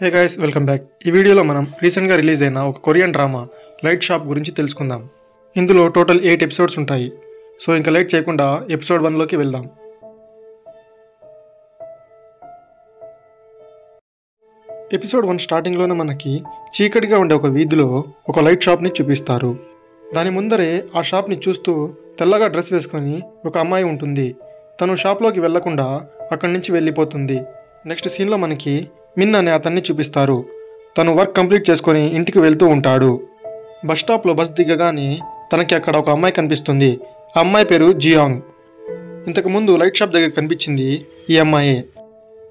Hey guys, welcome back. ఈ వీడియోలో మనం రీసెంట్గా రిలీజ్ అయిన ఒక కొరియన్ డ్రామా లైట్ షాప్ గురించి తెలుసుకుందాం. ఇందులో టోటల్ 8 ఎపిసోడ్స్ ఉంటాయి. సో ఇంకా లేట్ చేయకుండా ఎపిసోడ్ 1లోకి వెళ్దాం. ఎపిసోడ్ 1 స్టార్టింగ్లోనే మనకి చీకటిగా ఉండే ఒక వీధిలో ఒక లైట్ షాప్ని చూపిస్తారు. దాని ముందరే ఆ షాప్ని చూస్తూ తెల్లగా డ్రెస్ వేసుకొని ఒక అమ్మాయి ఉంటుంది. తను షాప్లోకి వెళ్లకుండా అక్కడి నుంచి వెళ్ళిపోతుంది. నెక్స్ట్ సీన్లో మనకి మిన్ అనే అతన్ని చూపిస్తారు. తను వర్క్ కంప్లీట్ చేసుకొని ఇంటికి వెళ్తూ ఉంటాడు. బస్ స్టాప్లో బస్ దిగగానే తనకి అక్కడ ఒక అమ్మాయి కనిపిస్తుంది. ఆ అమ్మాయి పేరు జియాంగ్. ఇంతకుముందు లైట్ షాప్ దగ్గర కనిపించింది ఈ అమ్మాయి.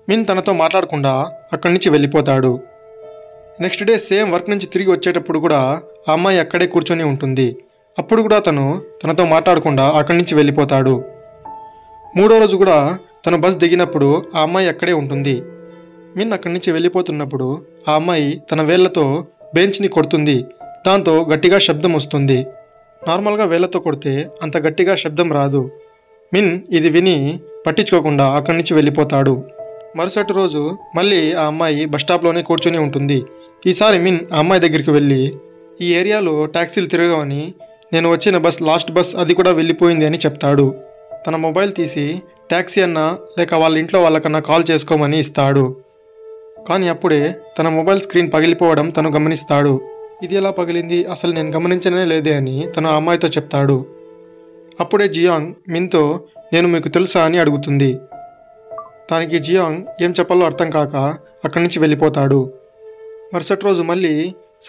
మిన్ తనతో మాట్లాడకుండా అక్కడి నుంచి వెళ్ళిపోతాడు. నెక్స్ట్ డే సేమ్ వర్క్ నుంచి తిరిగి వచ్చేటప్పుడు కూడా ఆ అమ్మాయి అక్కడే కూర్చొని ఉంటుంది. అప్పుడు కూడా తనతో మాట్లాడకుండా అక్కడి నుంచి వెళ్ళిపోతాడు. మూడో రోజు కూడా తను బస్ దిగినప్పుడు ఆ అమ్మాయి అక్కడే ఉంటుంది. మిన్ అక్కడి నుంచి వెళ్ళిపోతున్నప్పుడు ఆ అమ్మాయి తన వేళ్లతో బెంచ్ని కొడుతుంది. దాంతో గట్టిగా శబ్దం వస్తుంది. నార్మల్గా వేళ్లతో కొడితే అంత గట్టిగా శబ్దం రాదు. మిన్ ఇది విని పట్టించుకోకుండా అక్కడి నుంచి వెళ్ళిపోతాడు. మరుసటి రోజు మళ్ళీ ఆ అమ్మాయి బస్ స్టాప్లోనే కూర్చొని ఉంటుంది. ఈసారి మిన్ ఆ అమ్మాయి దగ్గరికి వెళ్ళి ఈ ఏరియాలో ట్యాక్సీలు తిరగవని, నేను వచ్చిన బస్ లాస్ట్ బస్ అది కూడా వెళ్ళిపోయింది అని చెప్తాడు. తన మొబైల్ తీసి ట్యాక్సీ అన్నా లేక వాళ్ళ ఇంట్లో వాళ్ళకన్నా కాల్ చేసుకోమని ఇస్తాడు. కానీ అప్పుడే తన మొబైల్ స్క్రీన్ పగిలిపోవడం తను గమనిస్తాడు. ఇది ఎలా పగిలింది, అసలు నేను గమనించనే లేదే అని తను ఆ అమ్మాయితో చెప్తాడు. అప్పుడే జియాంగ్ మిన్తో నేను మీకు తెలుసా అని అడుగుతుంది. దానికి జియాంగ్ ఏం చెప్పాలో అర్థం కాక అక్కడి నుంచి వెళ్ళిపోతాడు. మరుసటి రోజు మళ్ళీ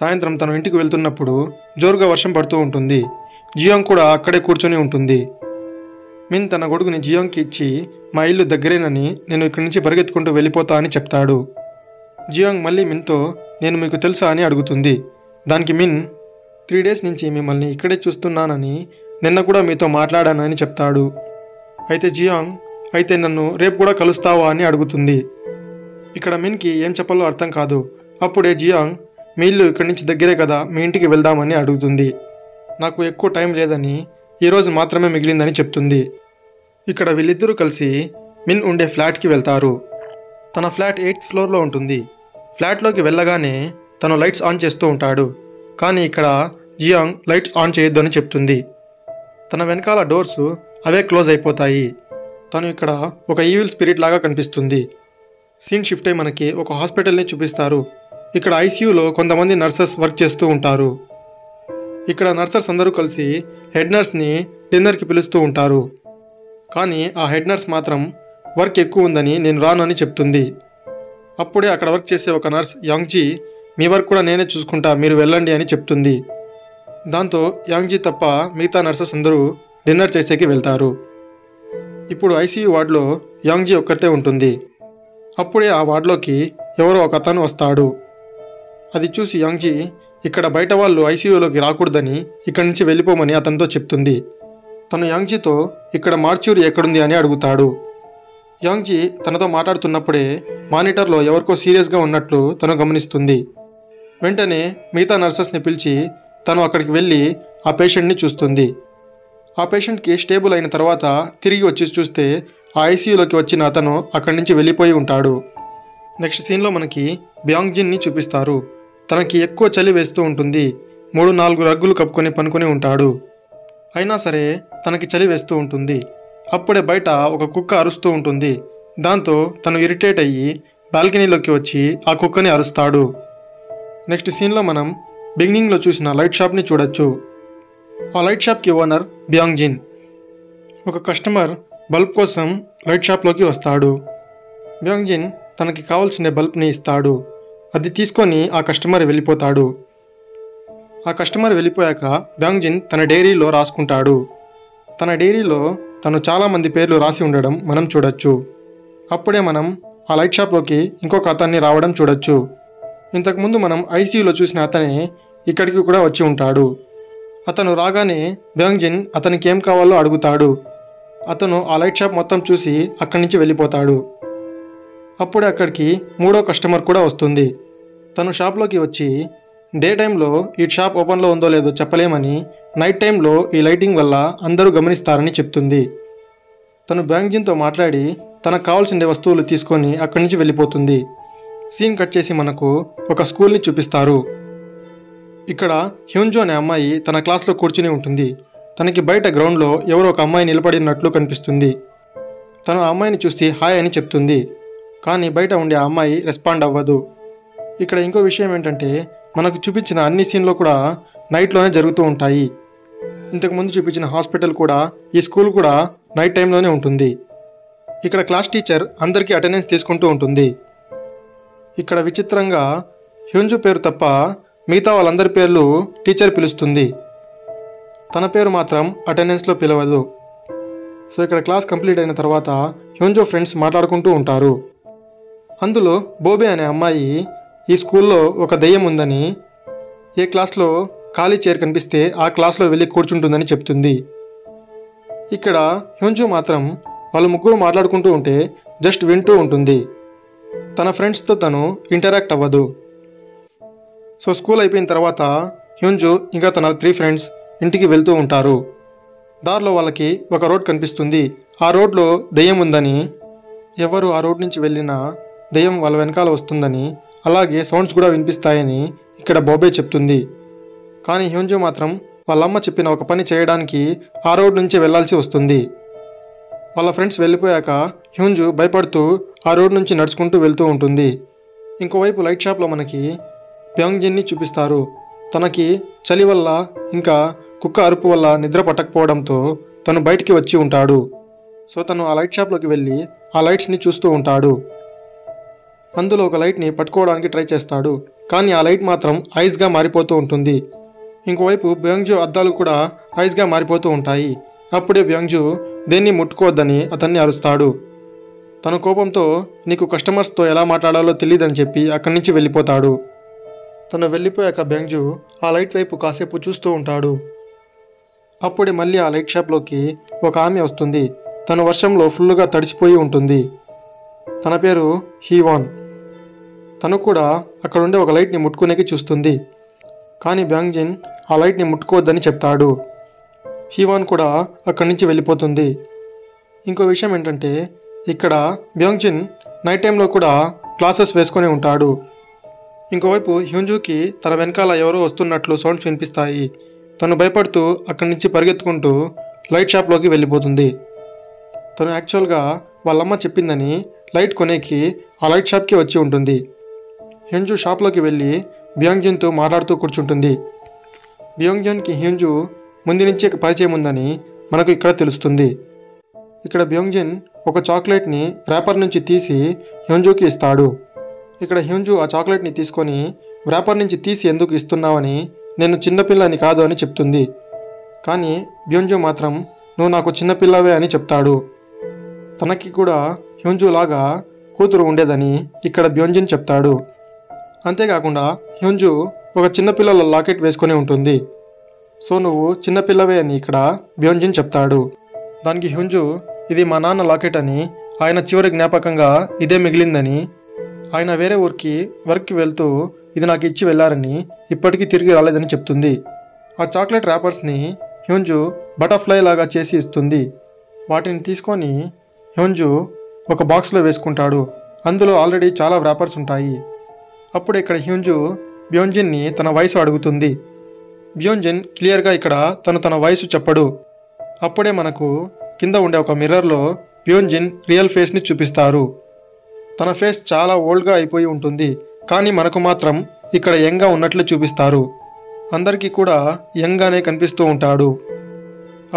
సాయంత్రం తను ఇంటికి వెళ్తున్నప్పుడు జోరుగా వర్షం పడుతూ ఉంటుంది. జియాంగ్ కూడా అక్కడే కూర్చొని ఉంటుంది. మిన్ తన గొడుగుని జియాంగ్కి ఇచ్చి మా ఇల్లు దగ్గరేనని, నేను ఇక్కడి నుంచి పరిగెత్తుకుంటూ వెళ్ళిపోతా అని చెప్తాడు. జియాంగ్ మళ్ళీ మిన్తో నేను మీకు తెలుసా అని అడుగుతుంది. దానికి మిన్ 3 డేస్ నుంచి మిమ్మల్ని ఇక్కడే చూస్తున్నానని, నిన్న కూడా మీతో మాట్లాడానని చెప్తాడు. అయితే జియాంగ్ అయితే నన్ను రేపు కూడా కలుస్తావా అని అడుగుతుంది. ఇక్కడ మిన్కి ఏం చెప్పాలో అర్థం కాదు. అప్పుడే జియాంగ్ మీ ఇల్లు ఇక్కడి నుంచి దగ్గరే కదా, మీ ఇంటికి వెళ్దామని అడుగుతుంది. నాకు ఎక్కువ టైం లేదని, ఈరోజు మాత్రమే మిగిలిందని చెప్తుంది. ఇక్కడ వీళ్ళిద్దరూ కలిసి మిన్ ఉండే ఫ్లాట్కి వెళ్తారు. తన ఫ్లాట్ 8th ఫ్లోర్లో ఉంటుంది. ఫ్లాట్లోకి వెళ్ళగానే తను లైట్స్ ఆన్ చేస్తూ ఉంటాడు. కానీ ఇక్కడ జియాంగ్ లైట్స్ ఆన్ చేయొద్దు అని చెప్తుంది. తన వెనకాల డోర్స్ అవే క్లోజ్ అయిపోతాయి. తను ఇక్కడ ఒక ఈవిల్ స్పిరిట్ లాగా కనిపిస్తుంది. సీన్ షిఫ్ట్ అయి మనకి ఒక హాస్పిటల్ని చూపిస్తారు. ఇక్కడ ఐసీయూలో కొంతమంది నర్సెస్ వర్క్ చేస్తూ ఉంటారు. ఇక్కడ నర్సెస్ అందరూ కలిసి హెడ్ నర్స్ని డిన్నర్కి పిలుస్తూ ఉంటారు. కానీ ఆ హెడ్ నర్స్ మాత్రం వర్క్ ఎక్కువ ఉందని నేను రాను అని చెప్తుంది. అప్పుడే అక్కడ వర్క్ చేసే ఒక నర్స్ యాంగ్జీ మీ వర్క్ కూడా నేనే చూసుకుంటా, మీరు వెళ్ళండి అని చెప్తుంది. దాంతో యాంగ్జీ తప్ప మిగతా నర్సెస్ అందరూ డిన్నర్ చేసేకి వెళ్తారు. ఇప్పుడు ఐసీయూ వార్డులో యాంగ్జీ ఒక్కతే ఉంటుంది. అప్పుడే ఆ వార్డులోకి ఎవరో ఒక అతను వస్తాడు. అది చూసి యాంగ్జీ ఇక్కడ బయట వాళ్ళు ఐసీయూలోకి రాకూడదని, ఇక్కడి నుంచి వెళ్ళిపోమని అతనితో చెప్తుంది. తను యాంగ్జీతో ఇక్కడ మార్చ్యూరీ ఎక్కడుంది అని అడుగుతాడు. యాంగ్జీ తనతో మాట్లాడుతున్నప్పుడే మానిటర్లో ఎవరికో సీరియస్గా ఉన్నట్లు తను గమనిస్తుంది. వెంటనే మిగతా నర్సెస్ని పిలిచి తను అక్కడికి వెళ్ళి ఆ పేషెంట్ని చూస్తుంది. ఆ పేషెంట్కి స్టేబుల్ అయిన తర్వాత తిరిగి వచ్చి చూస్తే ఆ ఐసీయూలోకి వచ్చిన అతను అక్కడి నుంచి వెళ్ళిపోయి ఉంటాడు. నెక్స్ట్ సీన్లో మనకి బ్యాంగ్జిన్ని చూపిస్తారు. తనకి ఎక్కువ చలి వేస్తూ ఉంటుంది. 3-4 రగ్గులు కప్పుకొని పనుకొని ఉంటాడు. అయినా సరే తనకి చలి వేస్తూ ఉంటుంది. అప్పుడే బయట ఒక కుక్క అరుస్తూ ఉంటుంది. దాంతో తను ఇరిటేట్ అయ్యి బాల్కనీలోకి వచ్చి ఆ కుక్కని అరుస్తాడు. నెక్స్ట్ సీన్లో మనం బిగినింగ్లో చూసిన లైట్ షాప్ని చూడొచ్చు. ఆ లైట్ షాప్కి ఓనర్ బ్యాంగ్జిన్. ఒక కస్టమర్ బల్బ్ కోసం లైట్ షాప్లోకి వస్తాడు. బ్యాంగ్జిన్ తనకి కావాల్సిన బల్బ్ని ఇస్తాడు. అది తీసుకొని ఆ కస్టమర్ వెళ్ళిపోతాడు. ఆ కస్టమర్ వెళ్ళిపోయాక బ్యాంగ్జిన్ తన డైరీలో రాసుకుంటాడు. తన డైరీలో తను చాలామంది పేర్లు రాసి ఉండడం మనం చూడొచ్చు. అప్పుడే మనం ఆ లైట్ షాప్లోకి ఇంకొక అతన్ని రావడం చూడొచ్చు. ఇంతకుముందు మనం ఐసీయూలో చూసిన అతనే ఇక్కడికి కూడా వచ్చి ఉంటాడు. అతను రాగానే బ్యాంగ్జిన్ అతనికి ఏం కావాలో అడుగుతాడు. అతను ఆ లైట్ షాప్ మొత్తం చూసి అక్కడి నుంచి వెళ్ళిపోతాడు. అప్పుడే అక్కడికి 3వ కస్టమర్ కూడా వస్తుంది. తను షాప్లోకి వచ్చి డే టైంలో ఈ షాప్ ఓపెన్లో ఉందో లేదో చెప్పలేమని, నైట్ టైంలో ఈ లైటింగ్ వల్ల అందరూ గమనిస్తారని చెప్తుంది. తను బ్యాంగ్జిన్తో మాట్లాడి తనకు కావాల్సిన వస్తువులు తీసుకొని అక్కడి నుంచి వెళ్ళిపోతుంది. సీన్ కట్ చేసి మనకు ఒక స్కూల్ని చూపిస్తారు. ఇక్కడ హ్యూన్జో అనే అమ్మాయి తన క్లాస్లో కూర్చుని ఉంటుంది. తనకి బయట గ్రౌండ్లో ఎవరో ఒక అమ్మాయి నిలబడినట్లు కనిపిస్తుంది. తను ఆ అమ్మాయిని చూసి హాయ్ అని చెప్తుంది. కానీ బయట ఉండే ఆ అమ్మాయి రెస్పాండ్ అవ్వదు. ఇక్కడ ఇంకో విషయం ఏంటంటే మనకు చూపించిన అన్ని సీన్లు కూడా నైట్లోనే జరుగుతూ ఉంటాయి. ఇంతకుముందు చూపించిన హాస్పిటల్ కూడా, ఈ స్కూల్ కూడా నైట్ టైంలోనే ఉంటుంది. ఇక్కడ క్లాస్ టీచర్ అందరికీ అటెండెన్స్ తీసుకుంటూ ఉంటుంది. ఇక్కడ విచిత్రంగా హ్యూన్జో పేరు తప్ప మిగతా వాళ్ళందరి పేర్లు టీచర్ పిలుస్తుంది. తన పేరు మాత్రం అటెండెన్స్లో పిలవదు. సో ఇక్కడ క్లాస్ కంప్లీట్ అయిన తర్వాత హ్యూన్జో ఫ్రెండ్స్ మాట్లాడుకుంటూ ఉంటారు. అందులో బోబే అనే అమ్మాయి ఈ స్కూల్లో ఒక దెయ్యం ఉందని, ఏ క్లాస్లో ఖాళీ చైర్ కనిపిస్తే ఆ క్లాస్లో వెళ్ళి కూర్చుంటుందని చెప్తుంది. ఇక్కడ హ్యూన్జో మాత్రం వాళ్ళు ముగ్గురు మాట్లాడుకుంటూ ఉంటే జస్ట్ వింటూ ఉంటుంది. తన ఫ్రెండ్స్తో తను ఇంటరాక్ట్ అవ్వదు. సో స్కూల్ అయిపోయిన తర్వాత హ్యూన్జో ఇంకా తన 3 ఫ్రెండ్స్ ఇంటికి వెళ్తూ ఉంటారు. దారిలో వాళ్ళకి ఒక రోడ్ కనిపిస్తుంది. ఆ రోడ్లో దెయ్యం ఉందని, ఎవరు ఆ రోడ్ నుంచి వెళ్ళినా దెయ్యం వాళ్ళ వెనకాల వస్తుందని, అలాగే సౌండ్స్ కూడా వినిపిస్తాయని ఇక్కడ బోబే చెప్తుంది. కానీ హ్యూన్జో మాత్రం వాళ్ళమ్మ చెప్పిన ఒక పని చేయడానికి ఆ రోడ్ నుంచి వెళ్లాల్సి వస్తుంది. వాళ్ళ ఫ్రెండ్స్ వెళ్ళిపోయాక హ్యూన్జో భయపడుతూ ఆ రోడ్ నుంచి నడుచుకుంటూ వెళ్తూ ఉంటుంది. ఇంకోవైపు లైట్ షాప్లో మనకి బ్యాంగ్జిన్ని చూపిస్తారు. తనకి చలి వల్ల ఇంకా కుక్క అరుపు వల్ల నిద్ర పట్టకపోవడంతో తను బయటికి వచ్చి ఉంటాడు. సో తను ఆ లైట్ షాప్లోకి వెళ్ళి ఆ లైట్స్ని చూస్తూ ఉంటాడు. అందులో ఒక లైట్ని పట్టుకోవడానికి ట్రై చేస్తాడు. కానీ ఆ లైట్ మాత్రం ఐస్గా మారిపోతూ ఉంటుంది. ఇంకోవైపు బ్యాంగ్జో అద్దాలు కూడా ఐస్గా మారిపోతూ ఉంటాయి. అప్పుడే బ్యాంగ్జో దేన్ని ముట్టుకోవద్దని అతన్ని అరుస్తాడు. తన కోపంతో నీకు కస్టమర్స్తో ఎలా మాట్లాడాలో తెలియదని చెప్పి అక్కడి నుంచి వెళ్ళిపోతాడు. తను వెళ్ళిపోయాక బ్యాంగ్జో ఆ లైట్ వైపు కాసేపు చూస్తూ ఉంటాడు. అప్పుడే మళ్ళీ ఆ లైట్ షాప్లోకి ఒక ఆమె వస్తుంది. తను వర్షంలో ఫుల్గా తడిసిపోయి ఉంటుంది. తన పేరు హీవాన్. తను కూడా అక్కడుండే ఒక లైట్ని ముట్టుకునేకి చూస్తుంది. కానీ బ్యాంగ్జిన్ ఆ లైట్ని ముట్టుకోవద్దని చెప్తాడు. హీవాన్ కూడా అక్కడి నుంచి వెళ్ళిపోతుంది. ఇంకో విషయం ఏంటంటే ఇక్కడ బ్యాంగ్జిన్ నైట్ టైంలో కూడా క్లాసెస్ వేసుకొని ఉంటాడు. ఇంకోవైపు హ్యూన్జోకి తన వెనకాల ఎవరో వస్తున్నట్లు సౌండ్స్ వినిపిస్తాయి. తను భయపడుతూ అక్కడి నుంచి పరిగెత్తుకుంటూ లైట్ షాప్లోకి వెళ్ళిపోతుంది. తను యాక్చువల్గా వాళ్ళమ్మ చెప్పిందని లైట్ కొనేకి ఆ లైట్ షాప్కి వచ్చి ఉంటుంది. హ్యూన్జో షాప్లోకి వెళ్ళి బ్యాంగ్జిన్తో మాట్లాడుతూ కూర్చుంటుంది. బ్యాంగ్జిన్కి హ్యూన్జో ముందు నుంచే పరిచయం ఉందని మనకు ఇక్కడ తెలుస్తుంది. ఇక్కడ బ్యాంగ్జిన్ ఒక చాక్లెట్ని ర్యాపర్ నుంచి తీసి హ్యూన్జోకి ఇస్తాడు. ఇక్కడ హ్యూన్జో ఆ చాక్లెట్ని తీసుకొని ర్యాపర్ నుంచి తీసి ఎందుకు ఇస్తున్నావని, నేను చిన్నపిల్లని కాదు అని చెప్తుంది. కానీ బ్యాంగ్జో మాత్రం నువ్వు నాకు చిన్నపిల్లవే అని చెప్తాడు. తనకి కూడా హ్యూన్జో లాగా కూతురు ఉండేదని ఇక్కడ బ్యాంగ్జిన్ చెప్తాడు. అంతేకాకుండా హ్యూన్జో ఒక చిన్నపిల్లల లాకెట్ వేసుకొని ఉంటుంది. సో నువ్వు చిన్నపిల్లవే అని ఇక్కడ బ్యాంగ్జిన్ చెప్తాడు. దానికి హ్యూన్జో ఇది మా నాన్న లాకెట్ అని, ఆయన చివరి జ్ఞాపకంగా ఇదే మిగిలిందని, ఆయన వేరే ఊరికి వర్క్కి వెళ్తూ ఇది నాకు ఇచ్చి వెళ్ళారని, ఇప్పటికీ తిరిగి రాలేదని చెప్తుంది. ఆ చాక్లెట్ ర్యాపర్స్ని హ్యూన్జో బటర్ఫ్లై లాగా చేసి ఇస్తుంది. వాటిని తీసుకొని హ్యూన్జో ఒక బాక్స్లో వేసుకుంటాడు. అందులో ఆల్రెడీ చాలా ర్యాపర్స్ ఉంటాయి. అప్పుడు ఇక్కడ హ్యూన్జో బ్యాంగ్జిన్ని తన వయసు అడుగుతుంది. బ్యాంగ్జిన్ క్లియర్గా ఇక్కడ తన వయసు చెప్పడు. అప్పుడే మనకు కింద ఉండే ఒక మిర్రర్లో బ్యాంగ్జిన్ రియల్ ఫేస్ని చూపిస్తారు. తన ఫేస్ చాలా ఓల్డ్గా అయిపోయి ఉంటుంది. కానీ మనకు మాత్రం ఇక్కడ యంగ్గా ఉన్నట్లు చూపిస్తారు. అందరికీ కూడా యంగ్గానే కనిపిస్తూ ఉంటాడు.